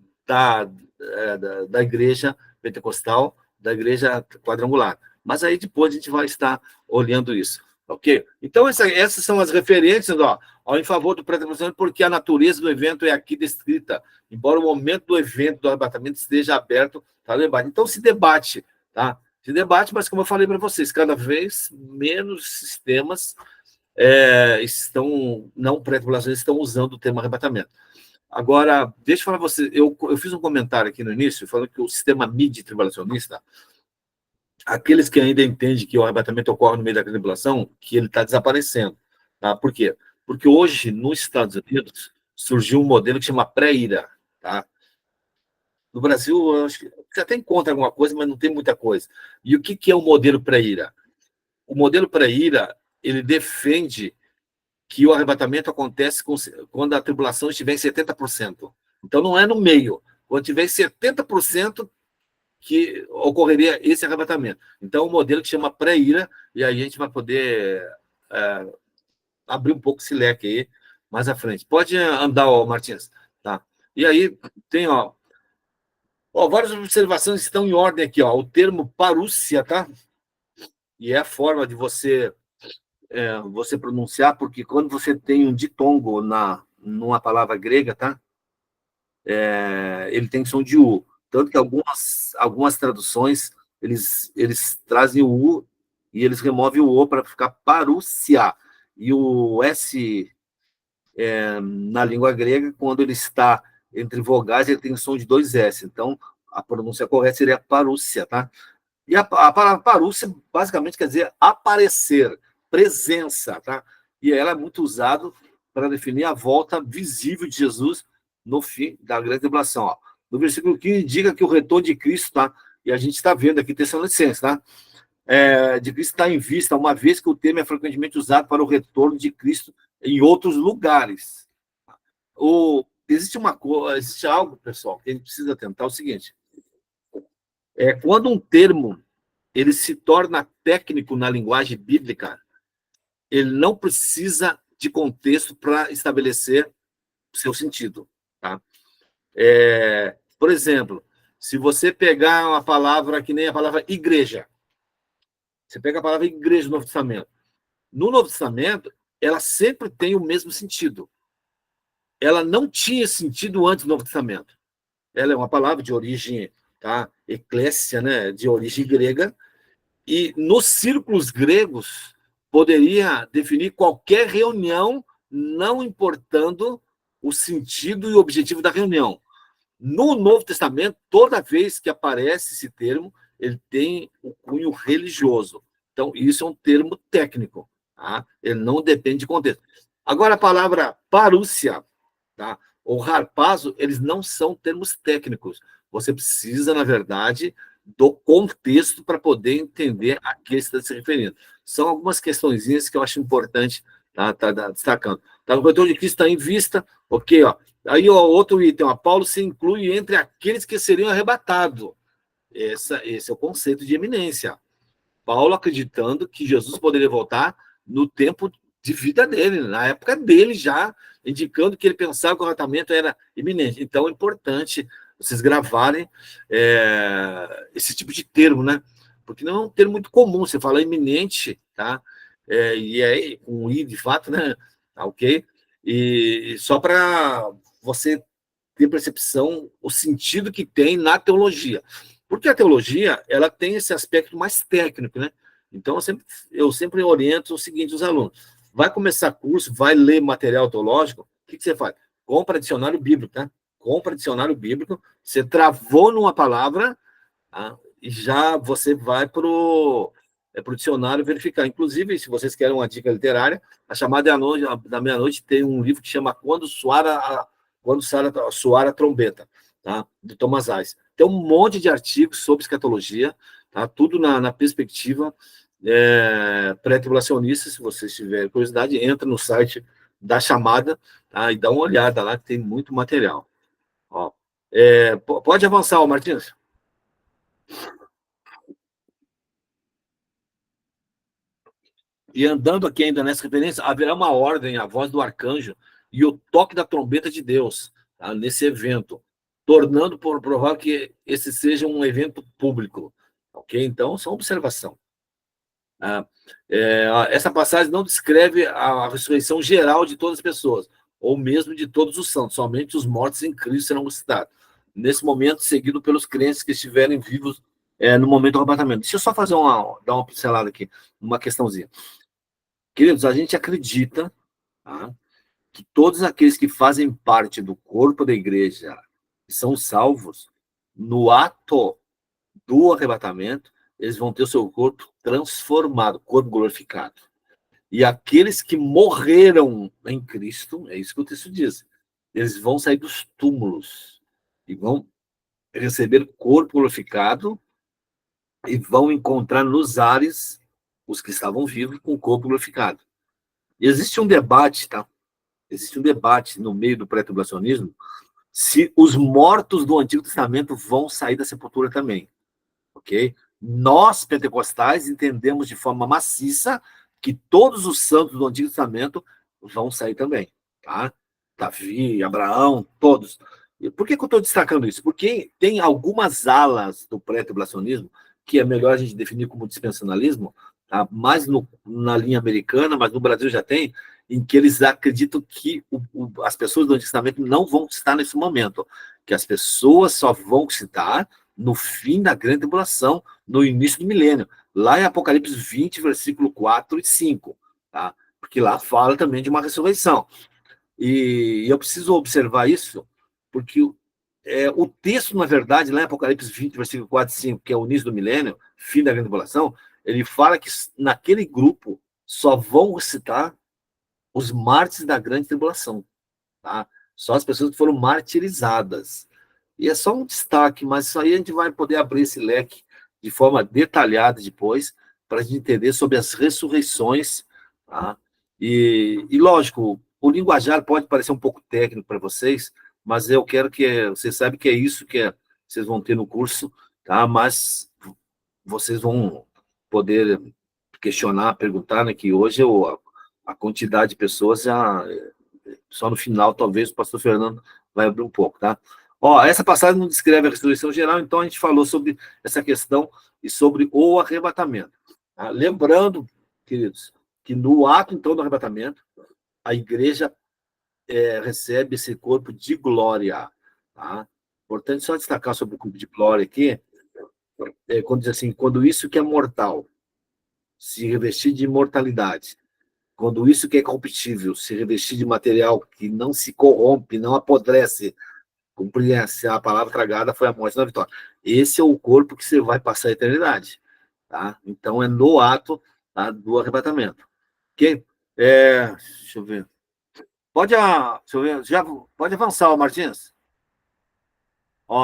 da igreja pentecostal, da igreja quadrangular. Mas aí depois a gente vai estar olhando isso, ok? Então, essas são as referências, ó, em favor do pré-tribulacionismo, porque a natureza do evento é aqui descrita, embora o momento do evento, do arrebatamento, esteja aberto para debate. Então, se debate, tá? Se debate, mas como eu falei para vocês, cada vez menos sistemas não pré-tribulacionistas estão usando o termo arrebatamento. Agora, deixa eu falar para você, eu fiz um comentário aqui no início, falando que o sistema midi-tribulacionista, aqueles que ainda entendem que o arrebatamento ocorre no meio da tribulação, que ele está desaparecendo. Tá? Por quê? Porque hoje, nos Estados Unidos, surgiu um modelo que chama pré-ira. Tá? No Brasil, eu acho que você até encontra alguma coisa, mas não tem muita coisa. E o que é o modelo pré-ira? O modelo pré-ira, ele defende que o arrebatamento acontece quando a tribulação estiver em 70%. Então, não é no meio. Quando tiver em 70%, que ocorreria esse arrebatamento. Então, o modelo que chama pré-ira, e aí a gente vai poder abrir um pouco esse leque aí mais à frente. Pode andar, Martins. Tá? E aí, tem, várias observações estão em ordem aqui. O termo parúcia, tá? E é a forma de você pronunciar, porque quando você tem um ditongo numa palavra grega, tá? Ele tem som de U. Tanto que algumas traduções, eles trazem o U e eles removem o O para ficar parúcia. E o S, na língua grega, quando ele está entre vogais, ele tem som de 2 S. Então, a pronúncia correta seria parúcia, tá? E a palavra parúcia, basicamente, quer dizer aparecer, presença, tá? E ela é muito usada para definir a volta visível de Jesus no fim da grande tribulação. Ó. No versículo 15, indica que o retorno de Cristo, tá? E a gente está vendo aqui Tessalonicenses, tá? De Cristo está em vista, uma vez que o termo é frequentemente usado para o retorno de Cristo em outros lugares. Existe algo, pessoal, que a gente precisa atentar, é o seguinte. Quando um termo ele se torna técnico na linguagem bíblica, ele não precisa de contexto para estabelecer o seu sentido. Tá? Por exemplo, se você pegar uma palavra que nem a palavra igreja, você pega a palavra igreja no Novo Testamento. No Novo Testamento, ela sempre tem o mesmo sentido. Ela não tinha sentido antes do Novo Testamento. Ela é uma palavra de origem, tá? Eclésia, né? De origem grega, e nos círculos gregos poderia definir qualquer reunião, não importando o sentido e o objetivo da reunião. No Novo Testamento, toda vez que aparece esse termo, ele tem o cunho religioso. Então, isso é um termo técnico, tá? Ele não depende de contexto. Agora, a palavra parúcia, tá? Ou harpazo, eles não são termos técnicos. Você precisa, na verdade, do contexto para poder entender a que está se referindo. São algumas questõezinhas que eu acho importante tá destacando. Tá, o retorno de Cristo está em vista, ok, ó. Aí, outro item, Paulo se inclui entre aqueles que seriam arrebatados. Esse é o conceito de eminência. Paulo acreditando que Jesus poderia voltar no tempo de vida dele, na época dele já, indicando que ele pensava que o arrebatamento era iminente. Então, é importante vocês gravarem esse tipo de termo, né? Porque não é um termo muito comum, você fala iminente, tá? E com I de fato, né? Tá, ok? E só para você ter percepção, o sentido que tem na teologia. Porque a teologia, ela tem esse aspecto mais técnico, né? Então, eu sempre oriento o seguinte, os alunos, vai começar curso, vai ler material teológico, que você faz? Compra dicionário bíblico, tá? Compra dicionário bíblico, você travou numa palavra, tá? E já você vai para o dicionário verificar. Inclusive, se vocês querem uma dica literária, a chamada da meia-noite tem um livro que chama Quando Soar a Trombeta, tá? De Thomas Aes. Tem um monte de artigos sobre escatologia, tá? Tudo na perspectiva pré-tribulacionista. Se vocês tiverem curiosidade, entra no site da chamada, tá? E dá uma olhada lá, que tem muito material. Ó, pode avançar, Martins. E andando aqui ainda nessa referência, haverá uma ordem, a voz do arcanjo e o toque da trombeta de Deus, tá? Nesse evento, tornando provável que esse seja um evento público. Ok? Então, só observação. Essa passagem não descreve a ressurreição geral de todas as pessoas, ou mesmo de todos os santos, somente os mortos em Cristo serão ressuscitados. Nesse momento, seguido pelos crentes que estiverem vivos no momento do arrebatamento. Deixa eu só dar uma pincelada aqui, uma questãozinha. Queridos, a gente acredita, tá, que todos aqueles que fazem parte do corpo da igreja, que são salvos, no ato do arrebatamento, eles vão ter o seu corpo transformado, corpo glorificado. E aqueles que morreram em Cristo, é isso que o texto diz, eles vão sair dos túmulos e vão receber corpo glorificado e vão encontrar nos ares os que estavam vivos com o corpo glorificado. E existe um debate, tá? Existe um debate no meio do pré-tribulacionismo se os mortos do Antigo Testamento vão sair da sepultura também, ok? Nós, pentecostais, entendemos de forma maciça que todos os santos do Antigo Testamento vão sair também, tá? Davi, Abraão, todos. E por que eu estou destacando isso? Porque tem algumas alas do pré-tribulacionismo que é melhor a gente definir como dispensacionalismo, tá? Mais na linha americana, mas no Brasil já tem, em que eles acreditam que as pessoas do Antigo Testamento não vão estar nesse momento, que as pessoas só vão citar no fim da grande tribulação, no início do milênio, lá em Apocalipse 20, versículo 4 e 5, tá? Porque lá fala também de uma ressurreição. E eu preciso observar isso, porque o texto, na verdade, lá em Apocalipse 20, versículo 4 e 5, que é o início do milênio, fim da grande tribulação, ele fala que naquele grupo só vão citar os mártires da grande tribulação, tá? Só as pessoas que foram martirizadas. E é só um destaque, mas isso aí a gente vai poder abrir esse leque de forma detalhada depois, para a gente entender sobre as ressurreições, tá? E lógico, o linguajar pode parecer um pouco técnico para vocês, mas eu quero que vocês saibam que é isso que vocês vão ter no curso, tá? Mas vocês vão poder questionar, perguntar, né? Que hoje a quantidade de pessoas já só no final, talvez o pastor Fernando vai abrir um pouco, tá? Essa passagem não descreve a ressurreição geral, então a gente falou sobre essa questão e sobre o arrebatamento. Tá? Lembrando, queridos, que no ato, então, do arrebatamento, a igreja recebe esse corpo de glória. Tá? Importante só destacar sobre o corpo de glória aqui, quando diz assim, quando isso que é mortal se revestir de imortalidade, quando isso que é corruptível se revestir de material que não se corrompe, não apodrece, cumprir a palavra tragada foi a morte da vitória. Esse é o corpo que você vai passar a eternidade. Tá? Então, é no ato, tá, do arrebatamento. Ok? Deixa eu ver. Pode avançar, Martins.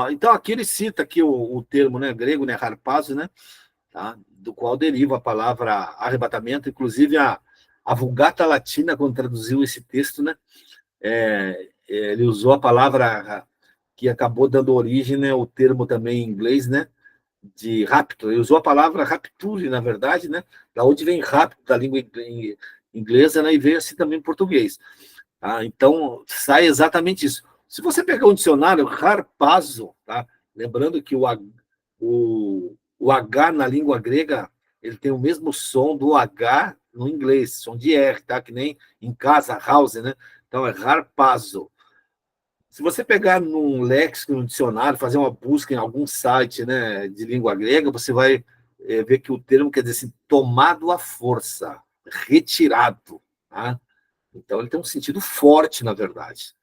Então, aqui ele cita aqui o termo, né, grego, né, harpazo, né, tá? Do qual deriva a palavra arrebatamento. Inclusive, a Vulgata Latina, quando traduziu esse texto, né, ele usou a palavra que acabou dando origem, né, o termo também em inglês, né, de rapto. Ele usou a palavra rapture, na verdade, né, da onde vem rapto, da língua inglesa, né, e veio assim também em português. Tá? Então, sai exatamente isso. Se você pegar um dicionário, harpazo, tá? Lembrando que o H na língua grega, ele tem o mesmo som do H no inglês, som de R, tá? Que nem em casa, house, né? Então, é harpazo. Se você pegar num léxico, num dicionário, fazer uma busca em algum site, né, de língua grega, você vai ver que o termo quer dizer assim, tomado à força, retirado, tá? Então, ele tem um sentido forte, na verdade.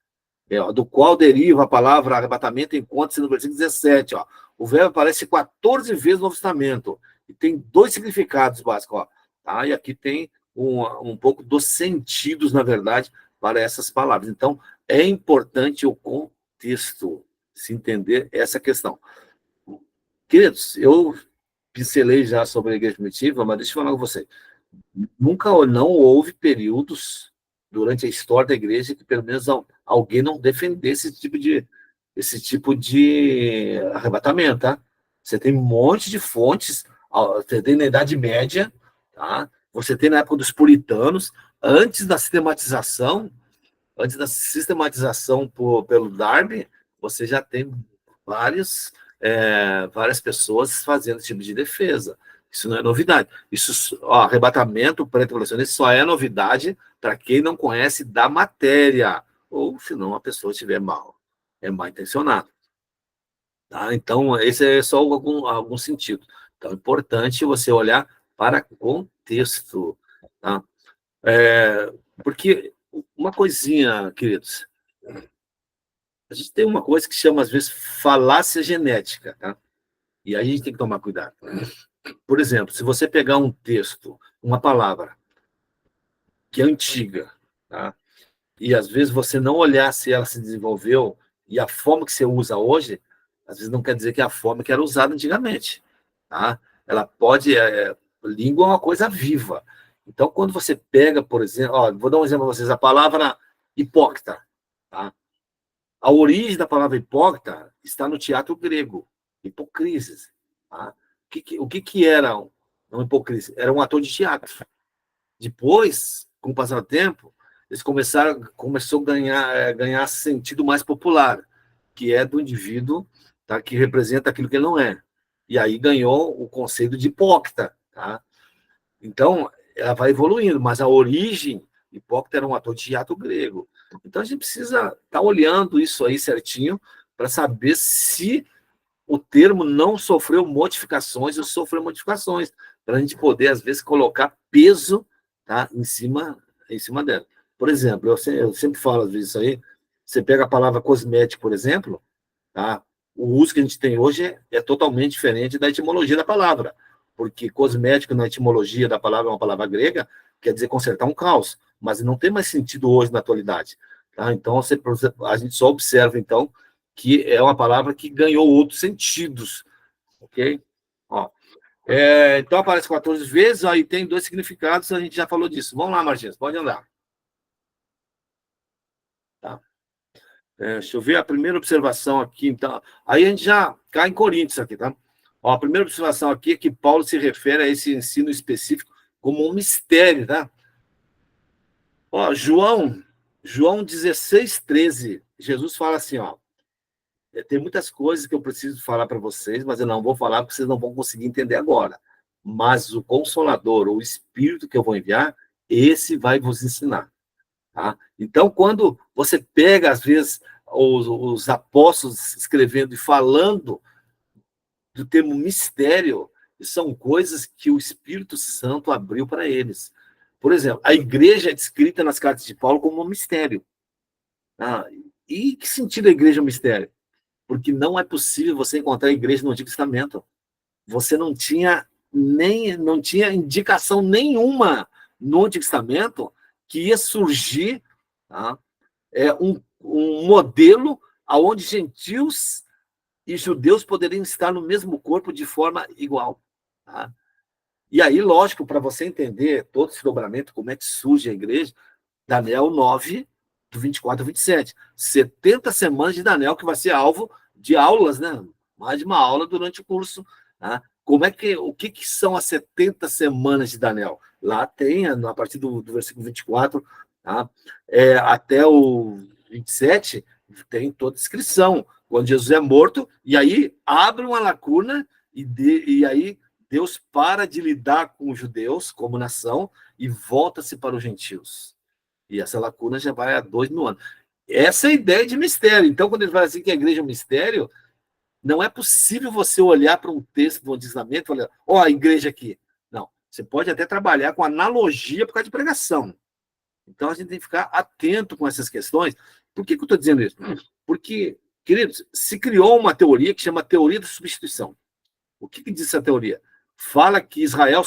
Do qual deriva a palavra arrebatamento, encontra-se no versículo 17. Ó. O verbo aparece 14 vezes no Novo Testamento e tem 2 significados básicos. Ó, tá? E aqui tem um pouco dos sentidos, na verdade, para essas palavras. Então, é importante o contexto, se entender essa questão. Queridos, eu pincelei já sobre a igreja primitiva, mas deixa eu falar com você. Nunca não houve períodos durante a história da igreja que pelo menos alguém não defendesse esse tipo de arrebatamento, tá? Você tem um monte de fontes, você tem na Idade Média, tá? Você tem na época dos puritanos, antes da sistematização pelo Darby, você já tem várias pessoas fazendo esse tipo de defesa. Isso não é novidade. Isso, arrebatamento pré-tribulacionista só é novidade para quem não conhece da matéria, ou se não a pessoa estiver mal intencionada. Tá? Então, esse é só algum sentido. Então, é importante você olhar para contexto. Tá? Porque uma coisinha, queridos, a gente tem uma coisa que chama, às vezes, falácia genética, tá? E aí a gente tem que tomar cuidado. Por exemplo, se você pegar um texto, uma palavra que é antiga, tá? E às vezes você não olhar se ela se desenvolveu e a forma que você usa hoje, às vezes não quer dizer que é a forma que era usada antigamente, tá? Ela pode... língua é uma coisa viva. Então, quando você pega, por exemplo... vou dar um exemplo para vocês. A palavra hipócrita, tá? A origem da palavra hipócrita está no teatro grego, hipocrisis. Tá? O que era um hipocrisia? Era um ator de teatro. Depois, com o passar do tempo, eles começou a ganhar sentido mais popular, que é do indivíduo, tá? Que representa aquilo que ele não é. E aí ganhou o conceito de hipócrita. Tá? Então, ela vai evoluindo, mas a origem, hipócrita era um ator de teatro grego. Então, a gente precisa estar olhando isso aí certinho para saber se o termo não sofreu modificações ou sofreu modificações, para a gente poder, às vezes, colocar peso, tá, em cima dela. Por exemplo, eu sempre falo, às vezes, isso aí, você pega a palavra cosmético, por exemplo, tá, o uso que a gente tem hoje é totalmente diferente da etimologia da palavra, porque cosmético, na etimologia da palavra, é uma palavra grega, quer dizer consertar um caos, mas não tem mais sentido hoje na atualidade. Tá? Então, a gente só observa, então, que é uma palavra que ganhou outros sentidos. Ok? Então, aparece 14 vezes, aí tem 2 significados, a gente já falou disso. Vamos lá, Martins, pode andar. Tá? Deixa eu ver a primeira observação aqui, então. Aí a gente já cai em Coríntios aqui, tá? A primeira observação aqui é que Paulo se refere a esse ensino específico como um mistério, tá? João 16:13, Jesus fala assim, tem muitas coisas que eu preciso falar para vocês, mas eu não vou falar porque vocês não vão conseguir entender agora. Mas o Consolador, o Espírito que eu vou enviar, esse vai vos ensinar. Tá? Então, quando você pega, às vezes, os apóstolos escrevendo e falando do termo mistério, são coisas que o Espírito Santo abriu para eles. Por exemplo, a igreja é descrita nas cartas de Paulo como um mistério. E que sentido a igreja é um mistério? Porque não é possível você encontrar a igreja no Antigo Testamento. Você não tinha indicação nenhuma no Antigo Testamento que ia surgir, tá? Um modelo onde gentios e judeus poderiam estar no mesmo corpo de forma igual. Tá? E aí, lógico, para você entender todo esse dobramento, como é que surge a igreja, Daniel 9, do 24 ao 27. 70 semanas de Daniel, que vai ser alvo de aulas, né? Mais de uma aula durante o curso. Tá? O que são as 70 semanas de Daniel? Lá tem, a partir do versículo 24, tá? Até o 27, tem toda a descrição. Quando Jesus é morto, e aí abre uma lacuna, e aí Deus para de lidar com os judeus como nação e volta-se para os gentios. E essa lacuna já vai há 2000 anos. Essa é a ideia de mistério. Então, quando ele fala assim que a igreja é um mistério, não é possível você olhar para um texto do Antigo Testamento e falar, a igreja aqui. Não. Você pode até trabalhar com analogia por causa de pregação. Então, a gente tem que ficar atento com essas questões. Por que eu estou dizendo isso? Porque, queridos, se criou uma teoria que chama teoria da substituição. O que diz essa teoria? Fala que Israel,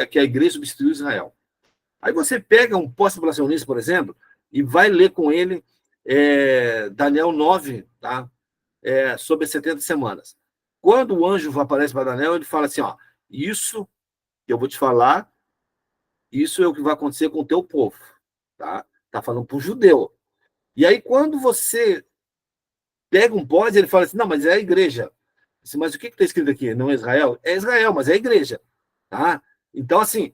que a igreja substituiu Israel. Aí você pega um pós-tribulacionista, por exemplo, e vai ler com ele Daniel 9, tá? Sobre 70 semanas. Quando o anjo aparece para Daniel, ele fala assim, ó, isso que eu vou te falar, isso é o que vai acontecer com o teu povo, tá? Tá falando para o judeu. E aí, quando você pega um pós, ele fala assim, não, mas é a igreja. Assim, mas o que está escrito aqui? Não é Israel? É Israel, mas é a igreja, tá? Então, assim,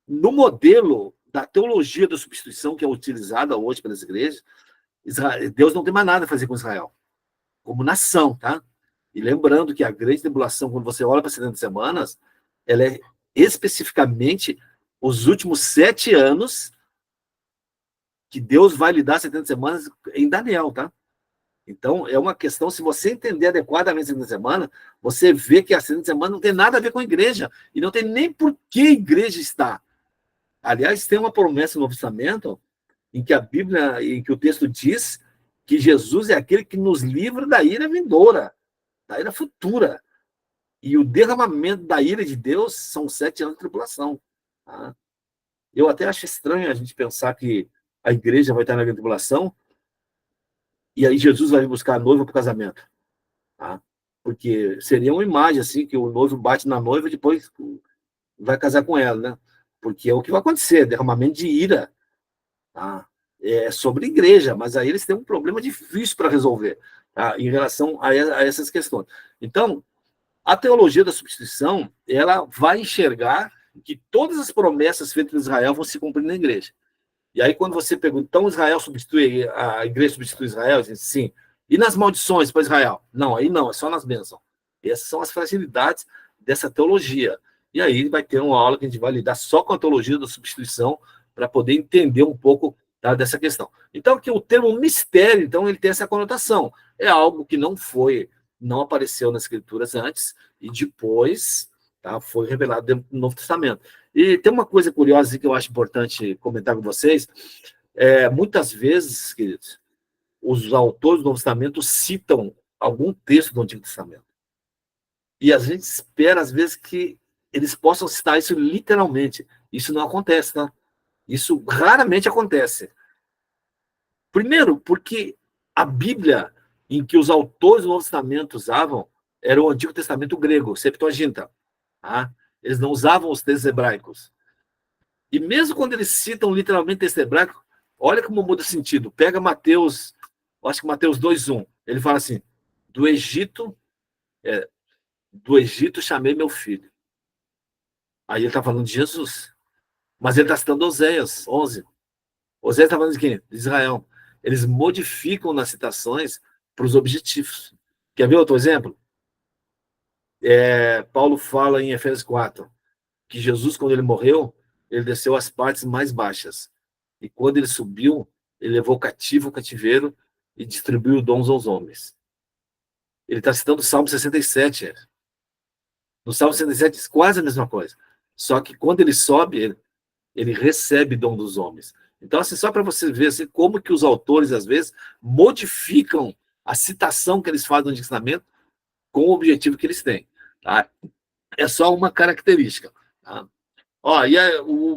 no modelo da teologia da substituição que é utilizada hoje pelas igrejas, Deus não tem mais nada a fazer com Israel, como nação, tá? E lembrando que a grande tribulação, quando você olha para 70 semanas, ela é especificamente os últimos 7 anos que Deus vai lhe dar 70 semanas em Daniel, tá? Então, é uma questão, se você entender adequadamente a 70 semanas, você vê que a 70 semanas não tem nada a ver com a igreja, e não tem nem por que a igreja está. Aliás, tem uma promessa no Novo Testamento em que a Bíblia, em que o texto diz que Jesus é aquele que nos livra da ira vindoura, da ira futura. E o derramamento da ira de Deus são 7 anos de tribulação. Tá? Eu até acho estranho a gente pensar que a igreja vai estar na grande tribulação e aí Jesus vai buscar a noiva para o casamento. Tá? Porque seria uma imagem assim, que o noivo bate na noiva e depois vai casar com ela, né? Porque é o que vai acontecer, derramamento de ira. Tá? É sobre igreja, mas aí eles têm um problema difícil para resolver, tá? Em relação a essas questões. Então, a teologia da substituição, ela vai enxergar que todas as promessas feitas em Israel vão se cumprir na igreja. E aí, quando você pergunta, então Israel substitui, a igreja substitui Israel? Diz, sim. E nas maldições para Israel? Não, aí não, é só nas bênçãos. Essas são as fragilidades dessa teologia. E aí vai ter uma aula que a gente vai lidar só com a teologia da substituição para poder entender um pouco, tá, dessa questão. Então, que o termo mistério, então, ele tem essa conotação. É algo que não apareceu nas escrituras antes e depois, tá, foi revelado dentro do Novo Testamento. E tem uma coisa curiosa que eu acho importante comentar com vocês. Muitas vezes, queridos, os autores do Novo Testamento citam algum texto do Antigo Testamento. E a gente espera, às vezes, que eles possam citar isso literalmente. Isso não acontece, tá? Isso raramente acontece. Primeiro, porque a Bíblia em que os autores do Novo Testamento usavam era o Antigo Testamento grego, Septuaginta. Tá? Eles não usavam os textos hebraicos. E mesmo quando eles citam literalmente texto hebraico, olha como muda o sentido. Pega Mateus, acho que Mateus 2:1. Ele fala assim, do Egito chamei meu filho. Aí ele está falando de Jesus. Mas ele está citando Oséias 11. Oséias está falando de quem? De Israel. Eles modificam nas citações para os objetivos. Quer ver outro exemplo? Paulo fala em Efésios 4, que Jesus, quando ele morreu, ele desceu às partes mais baixas. E quando ele subiu, ele levou cativo o cativeiro e distribuiu dons aos homens. Ele está citando o Salmo 67. No Salmo 67 diz quase a mesma coisa. Só que quando ele sobe, ele recebe dom dos homens. Então, assim, só para você ver assim, como que os autores, às vezes, modificam a citação que eles fazem no ensinamento com o objetivo que eles têm. Tá? É só uma característica. Tá?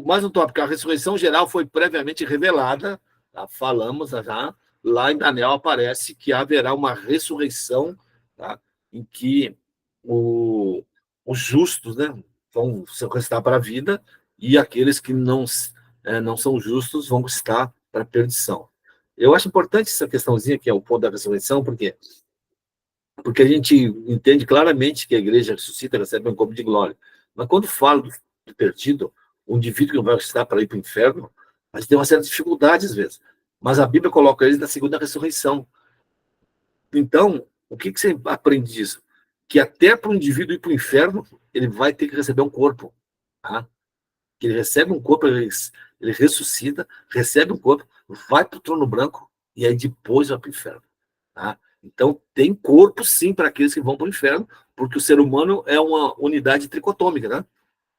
Mais um tópico, a ressurreição geral foi previamente revelada, tá? Falamos já, lá em Daniel aparece que haverá uma ressurreição, tá? Em que os justos, né, vão se ressuscitar para a vida e aqueles que não são justos vão estar para a perdição. Eu acho importante essa questãozinha, que é o ponto da ressurreição, porque a gente entende claramente que a igreja ressuscita, recebe um corpo de glória. Mas quando fala do perdido, o indivíduo que vai ressuscitar para ir para o inferno, a gente tem uma certa dificuldade às vezes. Mas a Bíblia coloca eles na segunda ressurreição. Então, o que você aprende disso? Que até para o indivíduo ir para o inferno, ele vai ter que receber um corpo. Tá? Que ele recebe um corpo, ele ressuscita, recebe um corpo, vai para o trono branco e aí depois vai para o inferno. Tá? Então, tem corpo, sim, para aqueles que vão para o inferno, porque o ser humano é uma unidade tricotômica, né?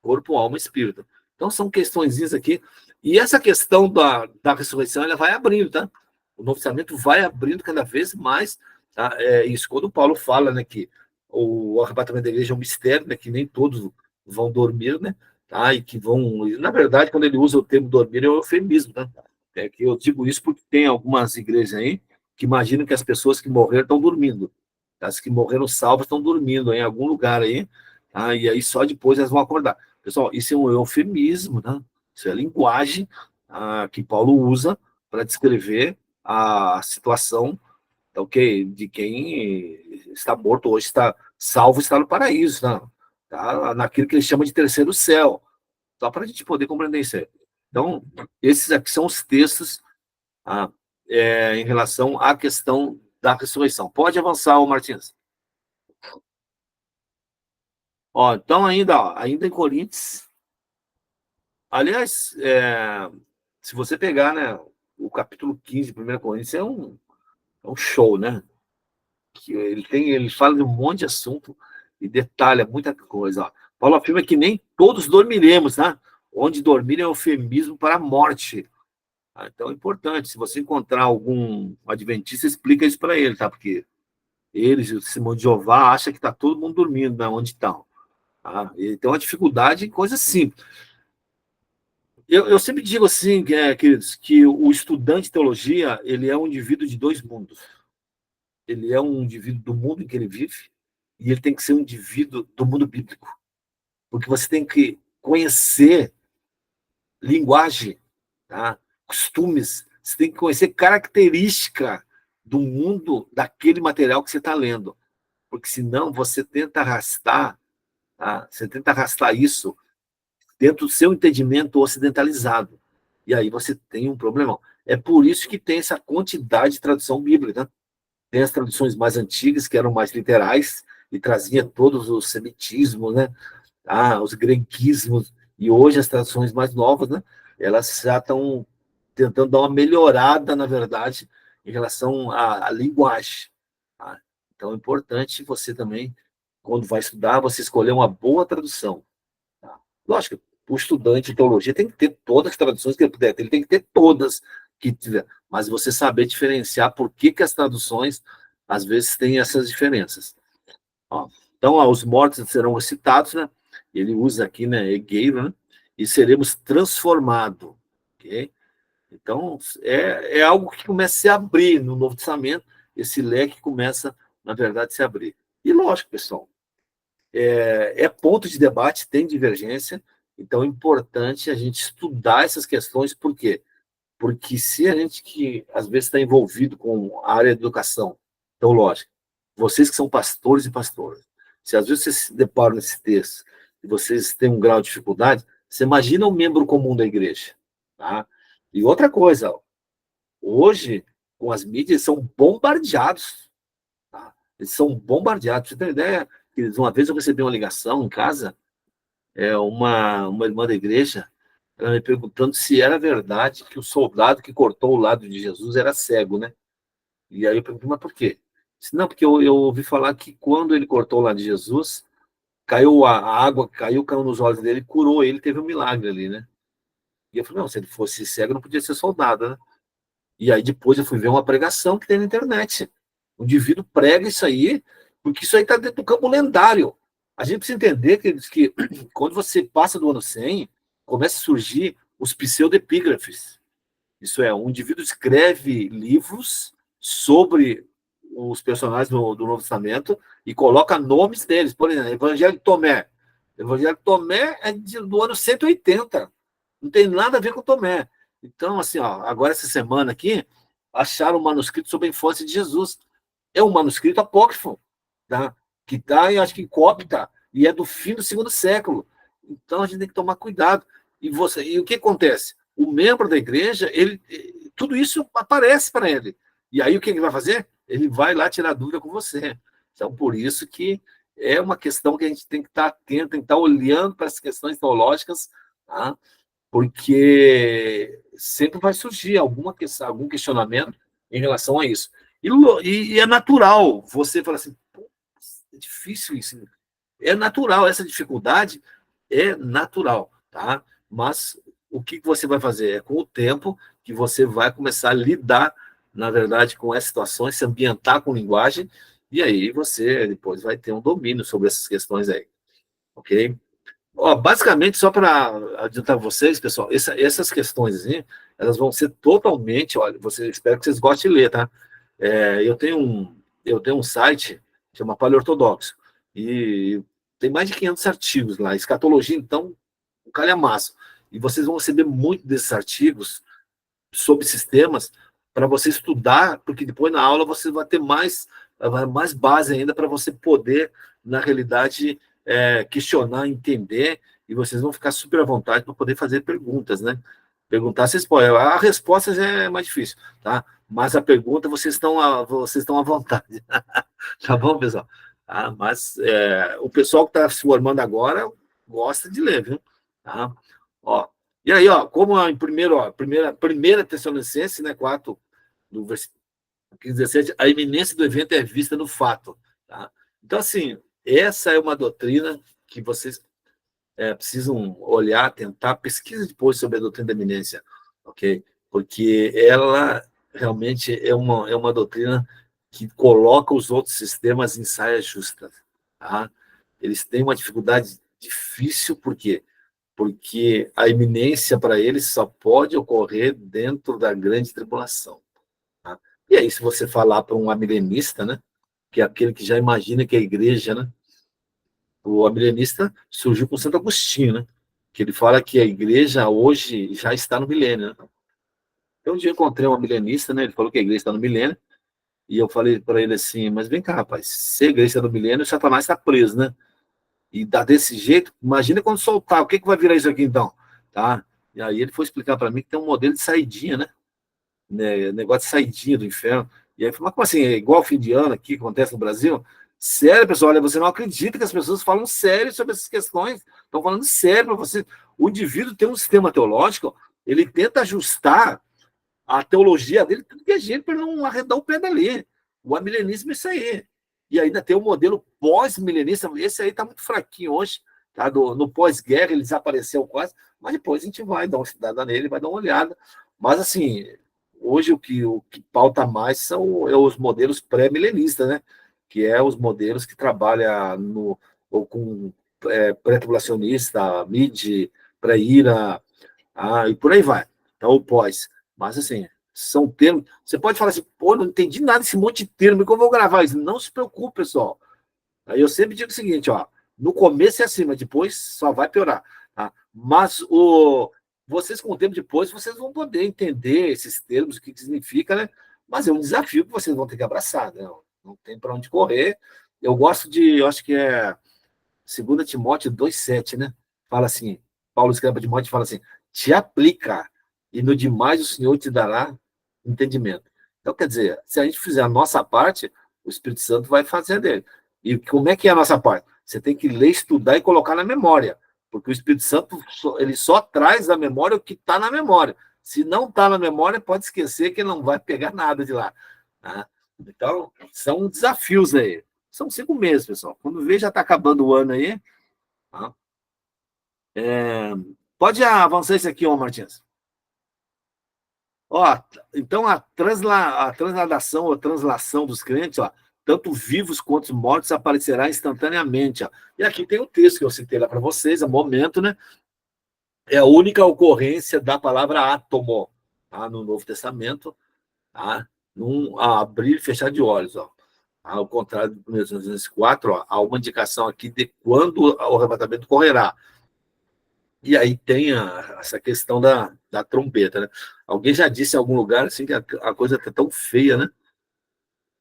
Corpo, alma e espírito. Então, Então, são questõezinhas aqui. E essa questão da ressurreição, ela vai abrindo, tá? O Novo Testamento vai abrindo cada vez mais, tá? Isso, quando Paulo fala, né, que o arrebatamento da igreja é um mistério, né, que nem todos vão dormir, né? Tá? E que vão... Na verdade, quando ele usa o termo dormir, é um eufemismo, né? É que eu digo isso porque tem algumas igrejas aí que imaginam que as pessoas que morreram estão dormindo. As que morreram salvas estão dormindo em algum lugar aí, tá? E aí só depois elas vão acordar. Pessoal, isso é um eufemismo, né? Isso é a linguagem que Paulo usa para descrever a situação, ok, de quem está morto hoje, está salvo, está no paraíso, né? Tá? Naquilo que ele chama de terceiro céu. Só para a gente poder compreender isso aí. Então, esses aqui são os textos em relação à questão da ressurreição. Pode avançar, ô Martins. Ó, então, ainda em Coríntios, aliás, se você pegar, né, o capítulo 15 de 1 Coríntios, é um show, né? Que ele fala de um monte de assunto e detalha muita coisa. Ó. Paulo afirma que nem todos dormiremos, né? Onde dormir é eufemismo para a morte. Então é importante, se você encontrar algum adventista, explica isso para ele, tá? Porque eles, o Simão de Jeová, acha que está todo mundo dormindo, né? Onde estão. Tá? Então a dificuldade em coisas simples. Eu sempre digo assim, queridos, que o estudante de teologia, ele é um indivíduo de dois mundos. Ele é um indivíduo do mundo em que ele vive e ele tem que ser um indivíduo do mundo bíblico. Porque você tem que conhecer linguagem, tá? Costumes, você tem que conhecer característica do mundo daquele material que você está lendo. Porque senão você tenta arrastar, tá? Você tenta arrastar isso dentro do seu entendimento ocidentalizado. E aí você tem um problemão. É por isso que tem essa quantidade de tradução bíblica. Né? Tem as traduções mais antigas, que eram mais literais, e trazia todos os semitismos, né? Os grequismos, e hoje as traduções mais novas, né? Elas já estão tentando dar uma melhorada, na verdade, em relação à linguagem. Tá? Então é importante você também, quando vai estudar, você escolher uma boa tradução. Tá? Lógico, o estudante de teologia tem que ter todas as traduções que ele puder, ele tem que ter todas que tiver, mas você saber diferenciar por que as traduções, às vezes, têm essas diferenças. Ó, então, os mortos serão ressuscitados, né? Ele usa aqui, né, egueiro, né? E seremos transformados, ok? Então, é algo que começa a se abrir no Novo Testamento, esse leque começa, na verdade, a se abrir. E lógico, pessoal, é ponto de debate, tem divergência, então é importante a gente estudar essas questões, por quê? Porque se a gente que, às vezes, está envolvido com a área de educação teológica, vocês que são pastores e pastoras, se às vezes vocês se deparam nesse texto e vocês têm um grau de dificuldade, você imagina um membro comum da igreja. Tá? E outra coisa, hoje, com as mídias, eles são bombardeados. Tá? Eles são bombardeados. Pra você ter ideia, uma vez eu recebi uma ligação em casa, uma irmã da igreja, ela me perguntando se era verdade que o soldado que cortou o lado de Jesus era cego, né? E aí eu perguntei, mas por quê? Disse, não, porque eu ouvi falar que quando ele cortou o lado de Jesus, caiu a água, caiu nos olhos dele, curou ele, teve um milagre ali, né? E eu falei, não, se ele fosse cego, não podia ser soldado, né? E aí depois eu fui ver uma pregação que tem na internet. O indivíduo prega isso aí, porque isso aí está dentro do campo lendário. A gente precisa entender que quando você passa do ano 100, começa a surgir os pseudepígrafes. Isso é, um indivíduo escreve livros sobre os personagens do Novo Testamento e coloca nomes deles. Por exemplo, Evangelho de Tomé. Evangelho de Tomé é do ano 180. Não tem nada a ver com Tomé. Então, assim, agora essa semana aqui, acharam um manuscrito sobre a infância de Jesus. É um manuscrito apócrifo, tá? Que está, acho que em cópita, e é do fim do 2º século. Então, a gente tem que tomar cuidado. E o que acontece? O membro da igreja, tudo isso aparece para ele. E aí, o que ele vai fazer? Ele vai lá tirar dúvida com você. Então, por isso que é uma questão que a gente tem que estar atento, tem que estar olhando para as questões teológicas, tá? Porque sempre vai surgir algum questionamento em relação a isso. E é natural você falar assim, é difícil isso. É natural, essa dificuldade é natural, tá? mas o que você vai fazer? É com o tempo que você vai começar a lidar, na verdade, com essas situações, se ambientar com linguagem, e aí você depois vai ter um domínio sobre essas questões aí, ok? Ó, basicamente, só para adiantar vocês, pessoal, essas questões, assim, elas vão ser totalmente, olha, espero que vocês gostem de ler, tá? Eu tenho um site, chama Paleortodoxo, e tem mais de 500 artigos lá, escatologia, então, um calhamaço. E vocês vão receber muito desses artigos sobre sistemas para você estudar, porque depois na aula você vai ter mais base ainda para você poder, na realidade, questionar, entender, e vocês vão ficar super à vontade para poder fazer perguntas, né? Perguntar, vocês podem. A resposta já é mais difícil, tá? Mas a pergunta, vocês estão à vontade. Tá bom, pessoal? Mas o pessoal que está se formando agora gosta de ler, viu? Tá? Ó, e aí, ó, como em primeiro, ó, primeira Tessalonicenses, né, 4, do versículo 15, 17, a iminência do evento é vista no fato. Tá? Então, assim, essa é uma doutrina que vocês precisam olhar, tentar, pesquisa depois sobre a doutrina da iminência, ok? Porque ela realmente é uma doutrina que coloca os outros sistemas em saia justa. Tá? Eles têm uma dificuldade difícil, por quê? Porque a iminência para eles só pode ocorrer dentro da grande tribulação. Tá? E aí, se você falar para um amilenista, né, que é aquele que já imagina que a igreja, né, o amilenista surgiu com Santo Agostinho, né, que ele fala que a igreja hoje já está no milênio. Né? Então, um dia eu encontrei um amilenista, né, ele falou que a igreja está no milênio, e eu falei para ele assim, mas vem cá, rapaz, se a igreja está no milênio, o Satanás está preso, né? E dá desse jeito, imagina quando soltar, o que vai virar isso aqui então? Tá? E aí ele foi explicar para mim que tem um modelo de saidinha, né? Negócio de saidinha do inferno. E aí eu falei, mas como assim? É igual fim de ano aqui, que acontece no Brasil? Sério, pessoal, olha, você não acredita que as pessoas falam sério sobre essas questões. Estão falando sério para você. O indivíduo tem um sistema teológico, ele tenta ajustar a teologia dele, tudo que é jeito para não arredar o pé dali. O amilenismo é isso aí. E ainda tem o modelo pós-milenista, esse aí está muito fraquinho hoje, tá? No pós-guerra ele desapareceu quase, mas depois a gente vai dar uma estudada nele, vai dar uma olhada. Mas, assim, hoje o que pauta mais são os modelos pré-milenistas, né? Que é os modelos que trabalham ou com pré-tribulacionista, mid, pré-ira, e por aí vai. Então, o pós. Mas, assim, são termos. Você pode falar assim, pô, não entendi nada desse monte de termo, como eu vou gravar isso? Não se preocupe, pessoal. Aí eu sempre digo o seguinte, ó, no começo é assim, mas depois só vai piorar. Tá? Mas vocês, com o tempo depois, vocês vão poder entender esses termos, o que significa, né? Mas é um desafio que vocês vão ter que abraçar, né? Não tem para onde correr. Eu acho que é 2 Timóteo 2,7, né? Fala assim, Paulo escreve para Timóteo e fala assim, te aplica, e no demais o Senhor te dará entendimento. Então, quer dizer, se a gente fizer a nossa parte, o Espírito Santo vai fazer dele. E como é que é a nossa parte? Você tem que ler, estudar e colocar na memória, porque o Espírito Santo ele só traz da memória o que está na memória. Se não está na memória, pode esquecer que não vai pegar nada de lá. Tá? Então, são desafios aí. São 5 meses, pessoal. Quando vê, já está acabando o ano aí. Tá? Pode avançar isso aqui, ô Martins. Ó, então, a transladação ou translação dos crentes, ó, tanto vivos quanto mortos, aparecerá instantaneamente. Ó. E aqui tem o texto que eu citei lá para vocês, é momento, né? É a única ocorrência da palavra átomo, tá? No Novo Testamento, tá? Num abrir e fechar de olhos, ó. Ao contrário do 1 Coríntios 4, ó, há uma indicação aqui de quando o arrebatamento correrá. E aí tem essa questão da trombeta, né? Alguém já disse em algum lugar assim que a coisa está tão feia, né?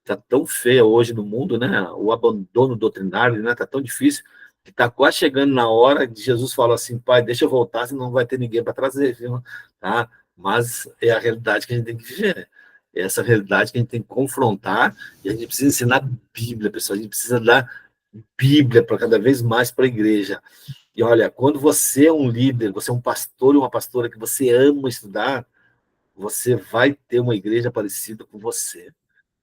Está tão feia hoje no mundo, né? O abandono doutrinário, né? Está tão difícil que está quase chegando na hora de Jesus falar assim, pai, deixa eu voltar, senão não vai ter ninguém para trazer, viu? Tá? Mas é a realidade que a gente tem que viver, né? É essa realidade que a gente tem que confrontar e a gente precisa ensinar Bíblia, pessoal. A gente precisa dar Bíblia para cada vez mais para a igreja. E olha, quando você é um líder, você é um pastor e uma pastora que você ama estudar, você vai ter uma igreja parecida com você.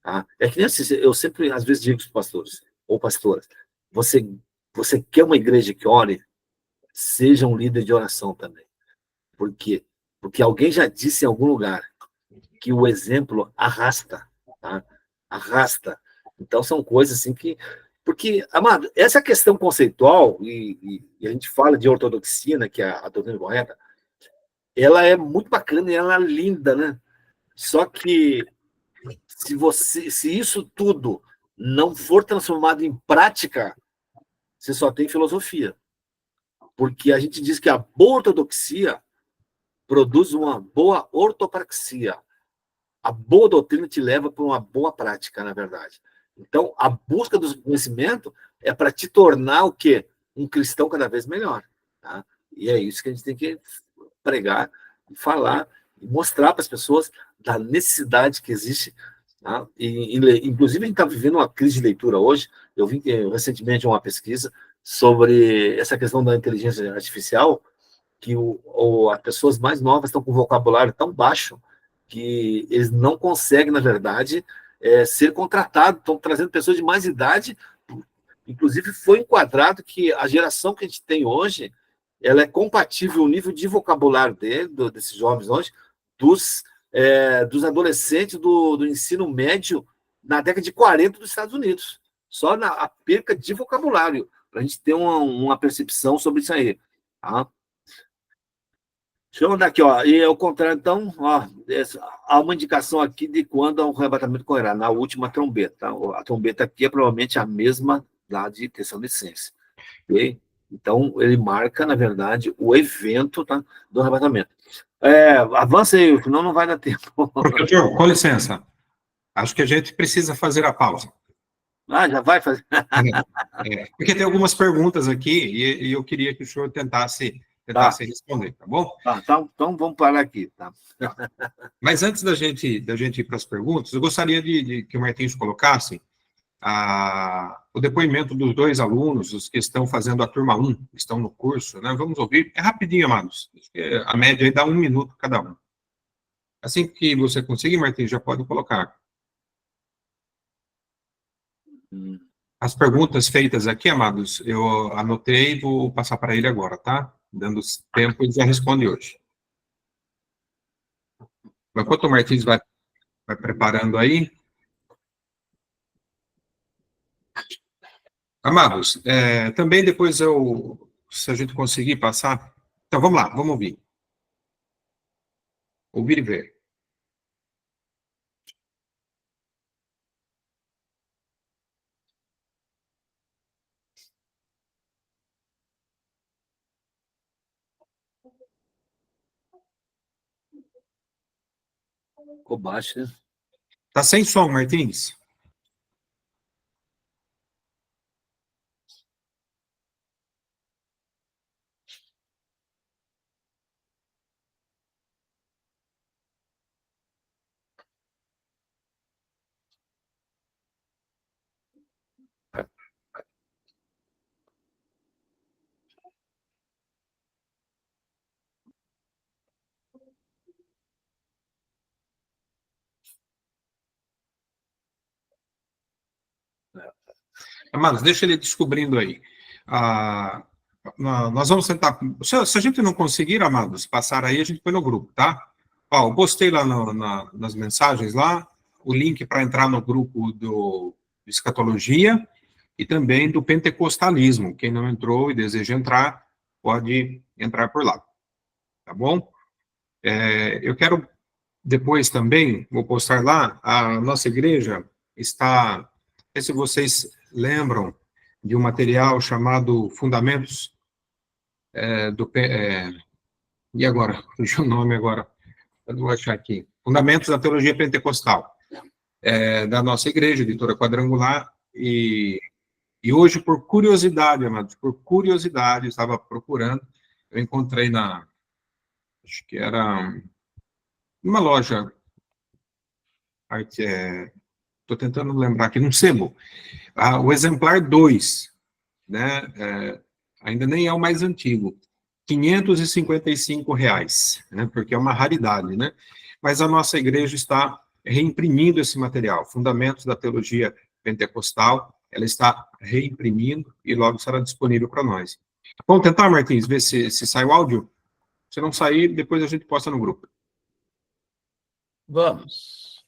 Tá? É que nem assim, eu sempre, às vezes, digo para os pastores ou pastoras, você quer uma igreja que ore? Seja um líder de oração também. Por quê? Porque alguém já disse em algum lugar que o exemplo arrasta, tá? Arrasta. Então, são coisas assim que... Porque, amado, essa questão conceitual, e a gente fala de ortodoxia, né, que é a doutrina correta, ela é muito bacana e ela é linda, né? Só que se isso tudo não for transformado em prática, você só tem filosofia. Porque a gente diz que a boa ortodoxia produz uma boa ortopraxia. A boa doutrina te leva para uma boa prática, na verdade. Então, a busca do conhecimento é para te tornar o quê? Um cristão cada vez melhor. Tá? E é isso que a gente tem que pregar, falar e mostrar para as pessoas da necessidade que existe. Tá? Inclusive, a gente está vivendo uma crise de leitura hoje. Eu vi recentemente uma pesquisa sobre essa questão da inteligência artificial, que as pessoas mais novas estão com vocabulário tão baixo que eles não conseguem, na verdade, ser contratados. Estão trazendo pessoas de mais idade. Inclusive, foi enquadrado que a geração que a gente tem hoje, ela é compatível, o nível de vocabulário desses jovens hoje, dos adolescentes do ensino médio na década de 40 dos Estados Unidos. Só a perca de vocabulário, para a gente ter uma percepção sobre isso aí. Tá? Deixa eu mandar aqui, ó. E ao contrário, então, ó, há uma indicação aqui de quando o arrebatamento ocorrerá, na última trombeta. Tá? A trombeta aqui é provavelmente a mesma lá de Tessalonicenses. Okay? Então, ele marca, na verdade, o evento, tá, do arrebatamento. Avança aí, senão não vai dar tempo. Professor, com licença. Acho que a gente precisa fazer a pausa. Já vai fazer? Porque tem algumas perguntas aqui e eu queria que o senhor tentasse responder, tá bom? Então vamos parar aqui, tá? Mas antes da gente ir para as perguntas, eu gostaria de que o Martins colocasse o depoimento dos 2 alunos, os que estão fazendo a turma 1, que estão no curso, né? Vamos ouvir. É rapidinho, amados. A média aí dá 1 minuto cada um. Assim que você conseguir, Martins, já pode colocar. As perguntas feitas aqui, amados, eu anotei e vou passar para ele agora, tá? Dando tempo, ele já responde hoje. Enquanto o Martins vai preparando aí. Amados, também depois se a gente conseguir passar... Então, vamos lá, vamos ouvir. Ouvir e ver. Ficou baixo, né? Tá sem som, Martins? Amados, deixa ele descobrindo aí. Nós vamos tentar... Se a gente não conseguir, amados, passar aí, a gente põe no grupo, tá? Ó, eu postei lá nas mensagens lá, o link para entrar no grupo do Escatologia e também do Pentecostalismo. Quem não entrou e deseja entrar, pode entrar por lá. Tá bom? Eu quero depois também, vou postar lá, a nossa igreja está... Não sei se vocês lembram de um material chamado Fundamentos e agora? Fugiu o nome agora. Eu vou achar aqui. Fundamentos da Teologia Pentecostal. Da nossa igreja, editora Quadrangular, e hoje, por curiosidade, amados, eu estava procurando, eu encontrei acho que era uma loja, estou tentando lembrar aqui, num sebo, o exemplar 2, né, ainda nem é o mais antigo, R$555, né, porque é uma raridade, né, mas a nossa igreja está reimprimindo esse material, Fundamentos da Teologia Pentecostal, ela está reimprimindo e logo será disponível para nós. Vamos tentar, Martins, ver se sai o áudio? Se não sair, depois a gente posta no grupo. Vamos.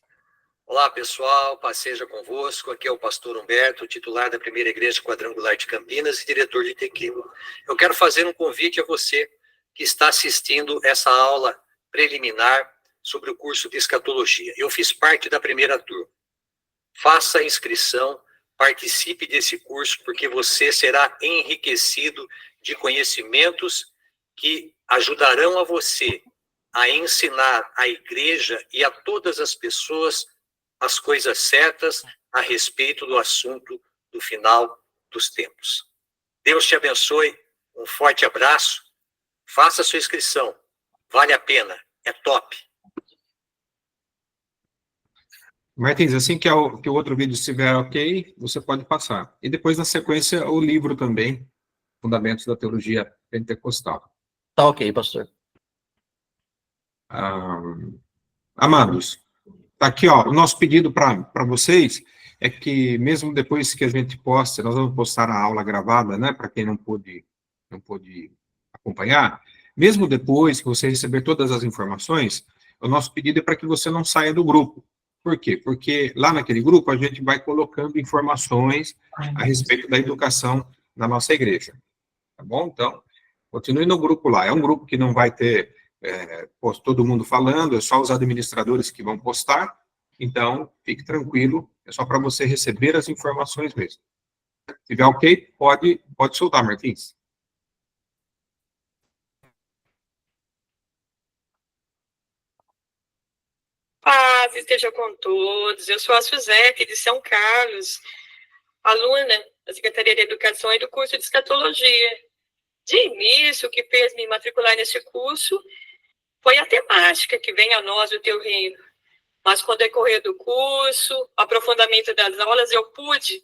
Olá, pessoal, paz seja convosco. Aqui é o pastor Humberto, titular da Primeira Igreja Quadrangular de Campinas e diretor de Tequila. Eu quero fazer um convite a você que está assistindo essa aula preliminar sobre o curso de escatologia. Eu fiz parte da primeira turma. Faça a inscrição, participe desse curso, porque você será enriquecido de conhecimentos que ajudarão a você a ensinar à igreja e a todas as pessoas as coisas certas a respeito do assunto do final dos tempos. Deus te abençoe, um forte abraço, faça sua inscrição, vale a pena, é top. Martins, assim que o outro vídeo estiver ok, você pode passar. E depois, na sequência, o livro também, Fundamentos da Teologia Pentecostal. Tá ok, pastor. Amados, tá aqui, ó, o nosso pedido para vocês é que, mesmo depois que a gente poste, nós vamos postar a aula gravada, né, para quem não pôde acompanhar, mesmo depois que você receber todas as informações, o nosso pedido é para que você não saia do grupo. Por quê? Porque lá naquele grupo a gente vai colocando informações a respeito da educação na nossa igreja. Tá bom? Então, continue no grupo lá. É um grupo que não vai ter todo mundo falando, é só os administradores que vão postar. Então, fique tranquilo, é só para você receber as informações mesmo. Se tiver ok, pode soltar, Martins. Paz esteja com todos. Eu sou a Suzete, de São Carlos, aluna da Secretaria de Educação e do curso de Escatologia. De início, o que fez me matricular nesse curso foi a temática que vem a nós do teu reino. Mas com o decorrer do curso, o aprofundamento das aulas, eu pude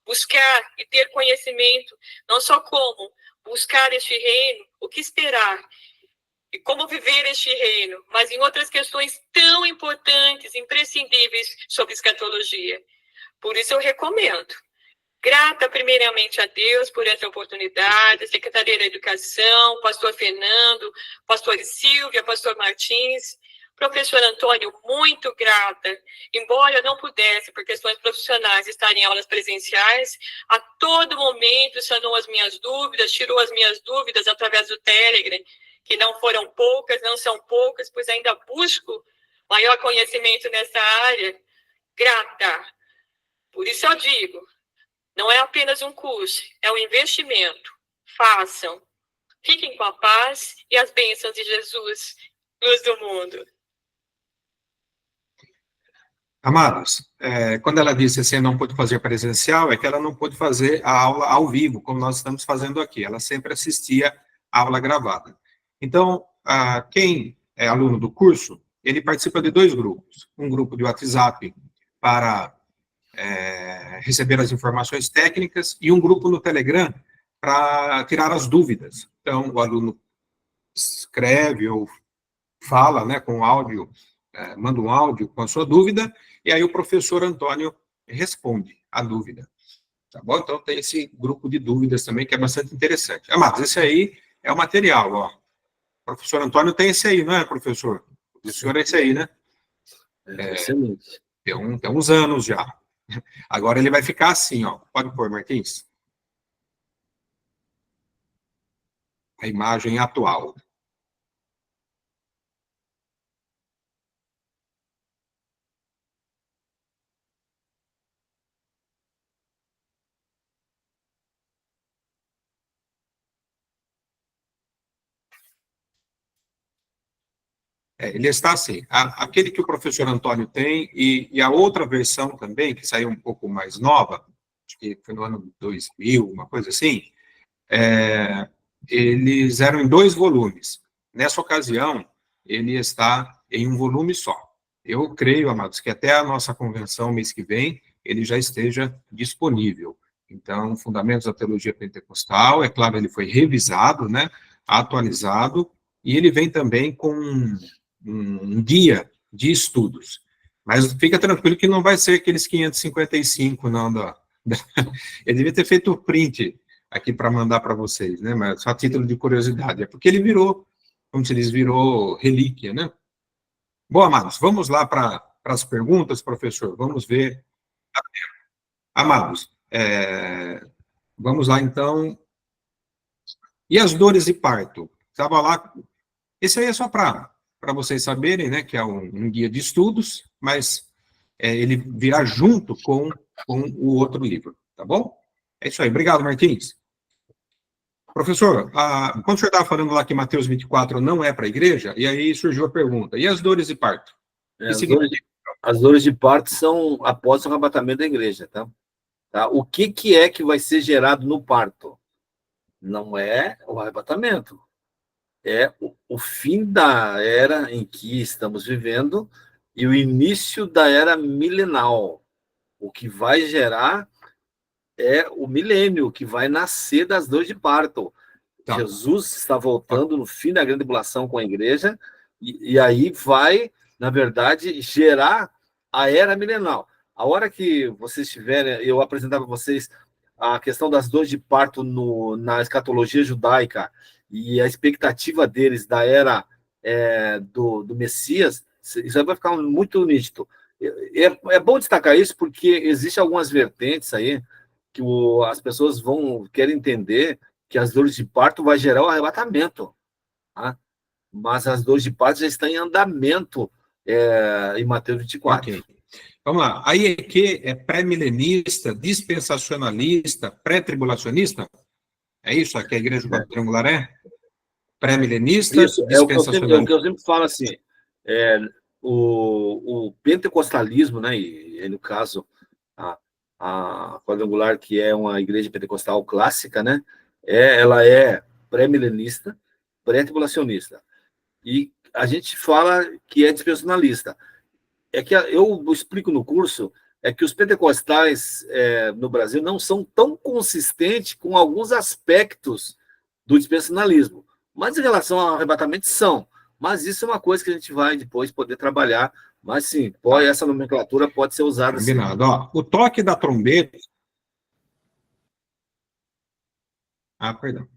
buscar e ter conhecimento, não só como buscar este reino, o que esperar, e como viver este reino, mas em outras questões tão importantes, imprescindíveis sobre escatologia. Por isso eu recomendo. Grata primeiramente a Deus por essa oportunidade, a Secretaria da Educação, pastor Fernando, pastor Silvia, pastor Martins, professor Antônio, muito grata. Embora eu não pudesse, por questões profissionais, estar em aulas presenciais, a todo momento sanou as minhas dúvidas, tirou as minhas dúvidas através do Telegram, que não foram poucas, não são poucas, pois ainda busco maior conhecimento nessa área. Grata. Por isso eu digo, não é apenas um curso, é um investimento. Façam. Fiquem com a paz e as bênçãos de Jesus, luz do mundo. Amados, quando ela disse assim, não pôde fazer presencial, é que ela não pôde fazer a aula ao vivo, como nós estamos fazendo aqui. Ela sempre assistia a aula gravada. Então, quem é aluno do curso, ele participa de 2 grupos. Um grupo de WhatsApp para receber as informações técnicas e um grupo no Telegram para tirar as dúvidas. Então, o aluno escreve ou fala, né, com áudio, manda um áudio com a sua dúvida, e aí o professor Antônio responde a dúvida. Tá bom? Então, tem esse grupo de dúvidas também, que é bastante interessante. Amados, esse aí é o material, ó. O professor Antônio tem esse aí, não é, professor? O senhor é esse aí, né? Excelente. Tem uns anos já. Agora ele vai ficar assim, ó. Pode pôr, Martins. A imagem atual. Ele está assim, aquele que o professor Antônio tem, e a outra versão também, que saiu um pouco mais nova, acho que foi no ano 2000, uma coisa assim, eles eram em 2 volumes. Nessa ocasião, ele está em um volume só. Eu creio, amados, que até a nossa convenção, mês que vem, ele já esteja disponível. Então, Fundamentos da Teologia Pentecostal, é claro, ele foi revisado, né, atualizado, e ele vem também com um guia de estudos. Mas fica tranquilo que não vai ser aqueles 555, não. Ele devia ter feito o print aqui para mandar para vocês, né? Mas só a título de curiosidade. É porque ele virou como se diz, virou relíquia, né? Bom, amados, vamos lá para as perguntas, professor. Vamos ver. Amados, vamos lá, então. E as dores de parto? Estava lá. Esse aí é só para vocês saberem, né, que é um guia de estudos, mas ele virá junto com o outro livro, tá bom? É isso aí. Obrigado, Martins. Professor, quando o senhor estava falando lá que Mateus 24 não é para a igreja, e aí surgiu a pergunta, e as dores de parto? As dores de parto são após o arrebatamento da igreja, tá? O que é que vai ser gerado no parto? Não é o arrebatamento. É o fim da era em que estamos vivendo e o início da era milenal. O que vai gerar é o milênio, que vai nascer das dores de parto. Tá. Jesus está voltando no fim da grande tribulação com a igreja, e aí vai, na verdade, gerar a era milenal. A hora que vocês tiverem, eu apresentar para vocês a questão das dores de parto na escatologia judaica e a expectativa deles da era do Messias, isso aí vai ficar muito nítido. É bom destacar isso porque existem algumas vertentes aí que as pessoas querem entender que as dores de parto vai gerar o arrebatamento, tá? Mas as dores de parto já estão em andamento em Mateus 24. Ok. Vamos lá. A IEQ é pré-milenista, dispensacionalista, pré-tribulacionista? É isso que a Igreja Quadrangular é? Pré-milenista, Isso, dispensacionalista. é o que eu sempre falo assim, o pentecostalismo, né, e no caso a Quadrangular, que é uma igreja pentecostal clássica, né, ela é pré-milenista, pré-tribulacionista. E a gente fala que é dispensacionalista. É que eu explico no curso que os pentecostais no Brasil não são tão consistentes com alguns aspectos do dispensacionalismo. Mas em relação ao arrebatamento, são. Mas isso é uma coisa que a gente vai depois poder trabalhar. Mas sim, essa nomenclatura pode ser usada. Combinado. Ó, o toque da trombeta. Perdão.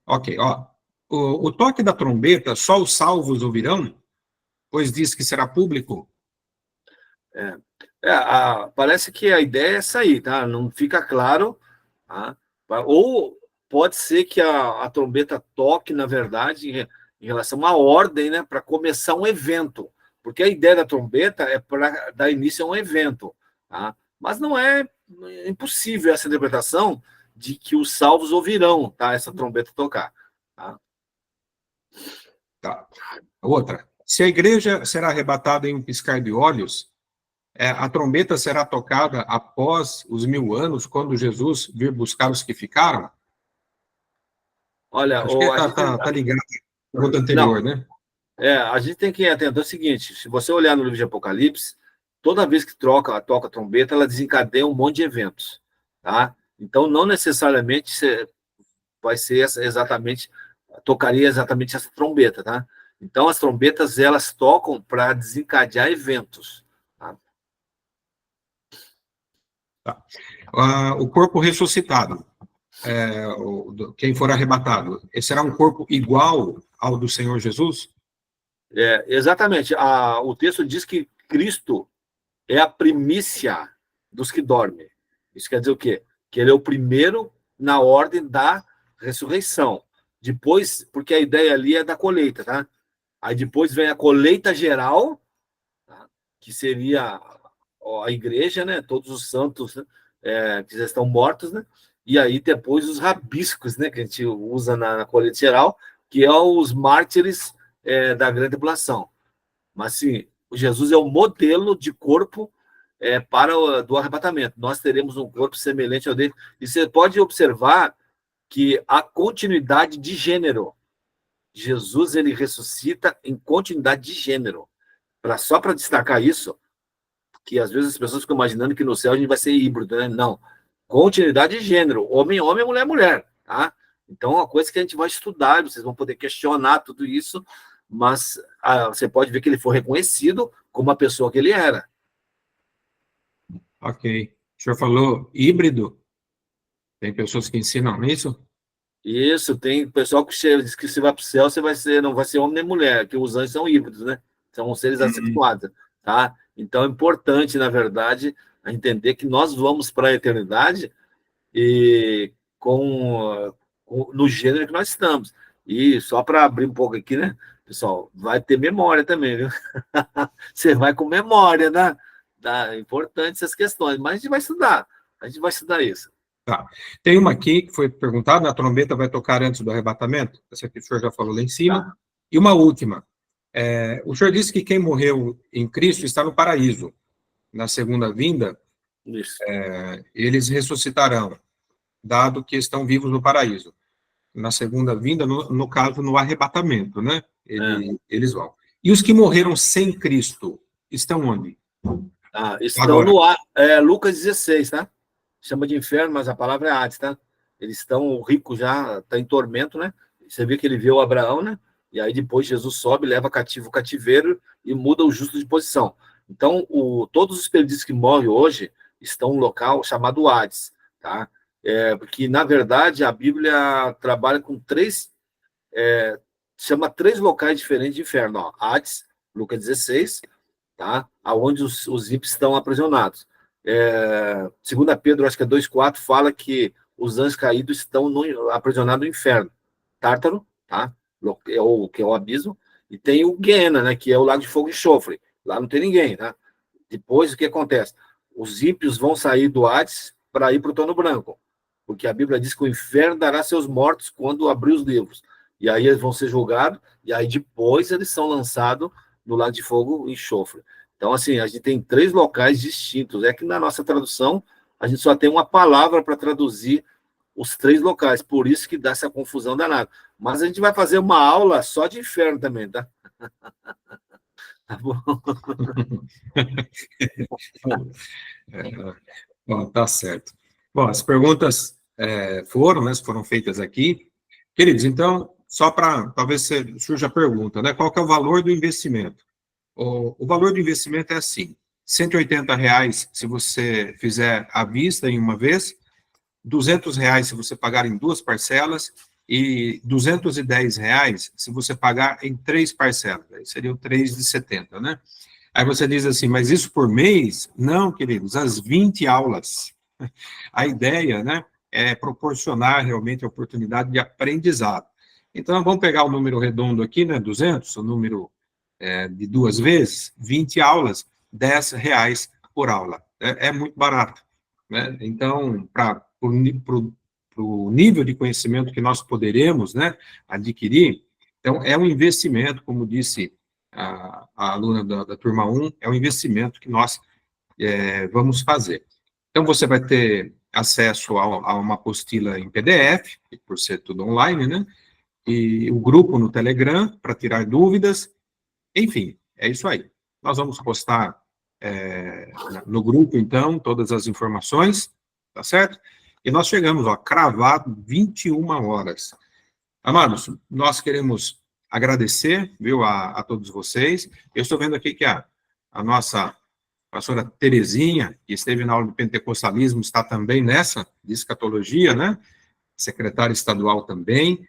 Ok, ó. O toque da trombeta, só os salvos ouvirão? Pois diz que será público? Parece que a ideia é essa aí, tá? Não fica claro. Tá? Ou pode ser que a trombeta toque, na verdade, em relação à ordem, né? Para começar um evento. Porque a ideia da trombeta é para dar início a um evento. Tá? Mas não é impossível essa interpretação de que os salvos ouvirão, tá? Essa trombeta tocar. Tá. Outra. Se a igreja será arrebatada em um piscar de olhos, a trombeta será tocada após os 1000 anos, quando Jesus vir buscar os que ficaram? Olha, acho que tá ligado à pergunta anterior, né? A gente tem que entender o seguinte: se você olhar no livro de Apocalipse, toda vez que toca a trombeta, ela desencadeia um monte de eventos, tá? Então, não necessariamente vai ser tocaria exatamente essa trombeta, tá? Então, as trombetas, elas tocam para desencadear eventos. Tá. O corpo ressuscitado, quem for arrebatado, será um corpo igual ao do Senhor Jesus? Exatamente. O texto diz que Cristo é a primícia dos que dormem. Isso quer dizer o quê? Que ele é o primeiro na ordem da ressurreição. Depois, porque a ideia ali é da colheita, tá? Aí depois vem a colheita geral, tá? Que seria a igreja, né? Todos os santos, né? Que já estão mortos, né? E aí depois os rabiscos, né? Que a gente usa na colheita geral, que é os mártires da grande tribulação. Mas, sim, Jesus é o modelo de corpo do arrebatamento. Nós teremos um corpo semelhante ao dele. E você pode observar que a continuidade de gênero. Jesus, ele ressuscita em continuidade de gênero. Só para destacar isso, que às vezes as pessoas ficam imaginando que no céu a gente vai ser híbrido, né? Não. Continuidade de gênero. Homem, homem, mulher, mulher. Tá? Então, é uma coisa que a gente vai estudar, vocês vão poder questionar tudo isso, mas você pode ver que ele foi reconhecido como a pessoa que ele era. Ok. O senhor falou híbrido? Tem pessoas que ensinam isso? Isso, tem pessoal que diz que se vai para o céu, você vai ser, não vai ser homem nem mulher, que os anjos são híbridos, né? São seres assexuados, tá? Então é importante, na verdade, entender que nós vamos para a eternidade e no gênero que nós estamos. E só para abrir um pouco aqui, né, pessoal, vai ter memória também, viu? Você vai com memória, né? É importante essas questões, mas a gente vai estudar isso. Tá. Tem uma aqui que foi perguntada, a trombeta vai tocar antes do arrebatamento? Essa aqui o senhor já falou lá em cima. Tá. E uma última. O senhor disse que quem morreu em Cristo está no paraíso. Na segunda vinda, Isso. eles ressuscitarão, dado que estão vivos no paraíso. Na segunda vinda, no caso, no arrebatamento, né? Eles vão. E os que morreram sem Cristo estão onde? Estão Agora. no Lucas 16, tá? Chama de inferno, mas a palavra é Hades, tá? Eles estão, o rico já está em tormento, né? Você vê que ele viu Abraão, né? E aí depois Jesus sobe, leva cativo o cativeiro e muda o justo de posição. Então, todos os perdidos que morrem hoje estão em um local chamado Hades, tá? Porque, na verdade, a Bíblia trabalha com chama três locais diferentes de inferno, ó. Hades, Lucas 16, tá? Aonde os ímpios estão aprisionados. Segunda Pedro, acho que é 2,4, fala que os anjos caídos estão aprisionados no inferno. Tártaro, tá? Que é o abismo. E tem o Guiena, né? Que é o lago de fogo e enxofre. Lá não tem ninguém, tá? Depois, o que acontece? Os ímpios vão sair do Hades para ir para o trono branco. Porque a Bíblia diz que o inferno dará seus mortos quando abrir os livros. E aí eles vão ser julgados, e aí depois eles são lançados no lago de fogo e enxofre. Então, assim, a gente tem três locais distintos. É que na nossa tradução, a gente só tem uma palavra para traduzir os três locais. Por isso que dá essa confusão danada. Mas a gente vai fazer uma aula só de inferno também, tá? Tá bom? Bom, tá certo. Bom, as perguntas foram feitas aqui. Queridos, então, só para, talvez surja a pergunta, né? Qual que é o valor do investimento? O valor do investimento é assim, R$180 se você fizer à vista em uma vez, R$200 se você pagar em duas parcelas e R$210 se você pagar em três parcelas. Aí seriam 3,70, né? Aí você diz assim, mas isso por mês? Não, queridos, as 20 aulas. A ideia, né, é proporcionar realmente a oportunidade de aprendizado. Então, vamos pegar o número redondo aqui, né, 200, o número de duas vezes, 20 aulas, R$10 por aula. É muito barato, né? Então, para o nível de conhecimento que nós poderemos, né, adquirir, então, é um investimento, como disse a aluna da turma 1, é um investimento que nós vamos fazer. Então, você vai ter acesso a uma apostila em PDF, por ser tudo online, né? E o grupo no Telegram, para tirar dúvidas. Enfim, é isso aí. Nós vamos postar no grupo, então, todas as informações, tá certo? E nós chegamos, ó, cravado 21 horas. Amados, nós queremos agradecer, viu, a todos vocês. Eu estou vendo aqui que a nossa pastora Terezinha, que esteve na aula de pentecostalismo, está também nessa, de escatologia, né? Secretária estadual também.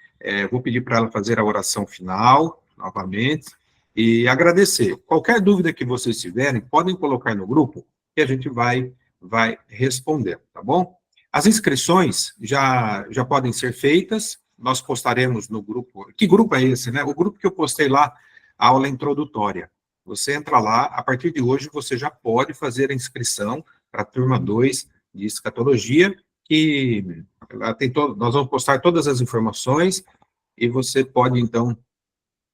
Vou pedir para ela fazer a oração final, novamente, e agradecer. Qualquer dúvida que vocês tiverem, podem colocar no grupo, que a gente vai responder, tá bom? As inscrições já podem ser feitas, nós postaremos no grupo. Que grupo é esse, né? O grupo que eu postei lá, a aula introdutória. Você entra lá, a partir de hoje você já pode fazer a inscrição para a turma 2 de escatologia, que nós vamos postar todas as informações e você pode, então,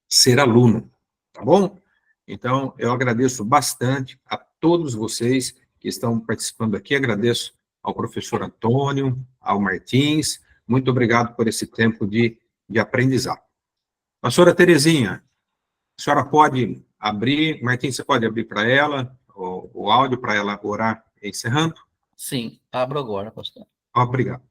ser aluno, tá bom? Então, eu agradeço bastante a todos vocês que estão participando aqui, agradeço ao professor Antônio, ao Martins, muito obrigado por esse tempo de aprendizado. Pastora Terezinha, a senhora pode abrir, Martins, você pode abrir para ela o áudio para ela orar encerrando? Sim, abro agora, pastor. Obrigado.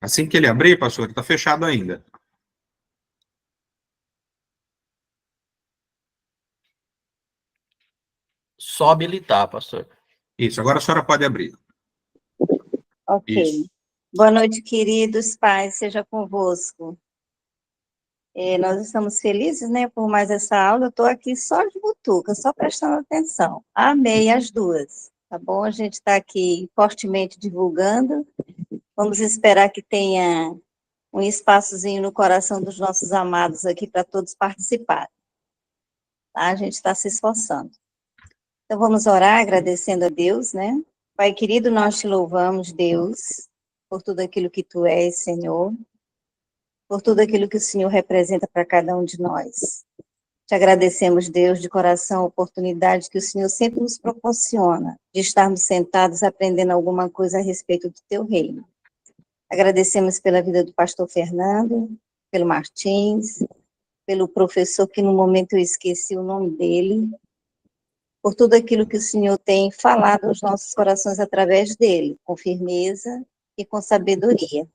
Assim que ele abrir, pastor, está fechado ainda. Só habilitar, pastor. Isso, agora a senhora pode abrir. Ok. Isso. Boa noite, queridos pais, seja convosco. Nós estamos felizes, né, por mais essa aula. Eu estou aqui só de butuca, só prestando atenção. Amei as duas, tá bom? A gente está aqui fortemente divulgando. Vamos esperar que tenha um espaçozinho no coração dos nossos amados aqui para todos participarem. Tá? A gente está se esforçando. Então, vamos orar agradecendo a Deus, né? Pai querido, nós te louvamos, Deus, por tudo aquilo que tu és, Senhor, por tudo aquilo que o Senhor representa para cada um de nós. Te agradecemos, Deus, de coração, a oportunidade que o Senhor sempre nos proporciona de estarmos sentados aprendendo alguma coisa a respeito do teu reino. Agradecemos pela vida do pastor Fernando, pelo Martins, pelo professor que no momento eu esqueci o nome dele, por tudo aquilo que o Senhor tem falado aos nossos corações através dele, com firmeza e com sabedoria.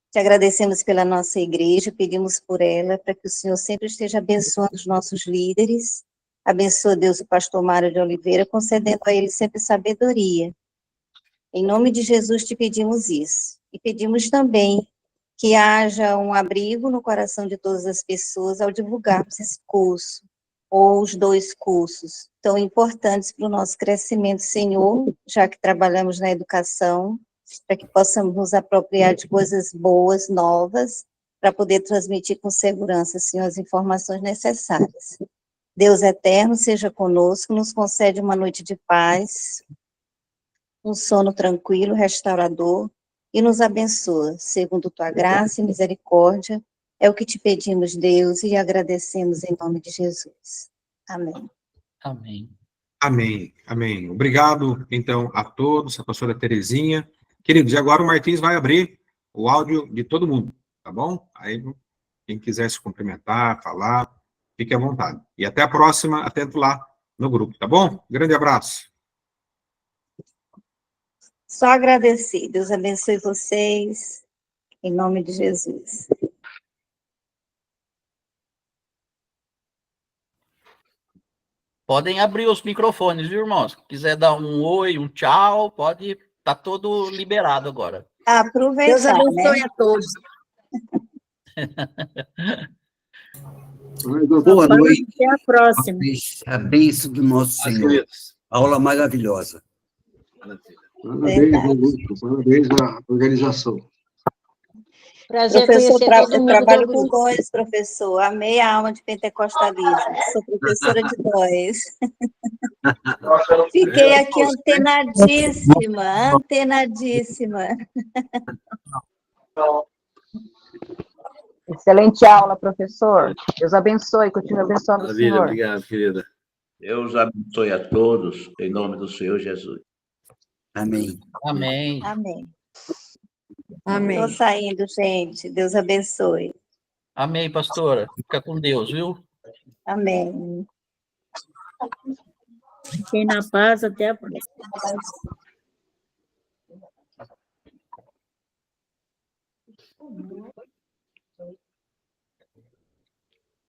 Te agradecemos pela nossa igreja, pedimos por ela, para que o Senhor sempre esteja abençoando os nossos líderes, abençoa, Deus, o pastor Mário de Oliveira, concedendo a ele sempre sabedoria. Em nome de Jesus te pedimos isso. E pedimos também que haja um abrigo no coração de todas as pessoas ao divulgarmos esse curso, ou os dois cursos, tão importantes para o nosso crescimento, Senhor, já que trabalhamos na educação, para que possamos nos apropriar de coisas boas, novas, para poder transmitir com segurança, Senhor, as informações necessárias. Deus eterno, seja conosco, nos concede uma noite de paz, um sono tranquilo, restaurador, e nos abençoa, segundo tua graça e misericórdia. É o que te pedimos, Deus, e agradecemos em nome de Jesus. Amém. Amém. Amém, amém. Obrigado, então, a todos, a pastora Terezinha. Queridos, e agora o Martins vai abrir o áudio de todo mundo, tá bom? Aí, quem quiser se cumprimentar, falar, fique à vontade. E até a próxima, atento lá no grupo, tá bom? Grande abraço. Só agradecer. Deus abençoe vocês, em nome de Jesus. Podem abrir os microfones, viu, irmãos? Se quiser dar um oi, um tchau, pode. Tá todo liberado agora. Aproveitar, Deus abençoe, né? a todos. Boa noite. Até a próxima. A bênção do nosso Senhor. Aula maravilhosa. Parabéns, Augusto. Parabéns à organização. Prazer Professor, conhecer todo eu mundo trabalho do com grupo. dois, professor. Amei a alma de pentecostalismo. Sou professora de dois. Fiquei aqui antenadíssima, antenadíssima. Excelente aula, professor. Deus abençoe, continue abençoando o senhor. Obrigado, querida. Deus abençoe a todos, em nome do Senhor Jesus. Amém. Amém. Amém. Amém. Estou saindo, gente. Deus abençoe. Amém, pastora. Fica com Deus, viu? Amém. Fiquem na paz, até a próxima.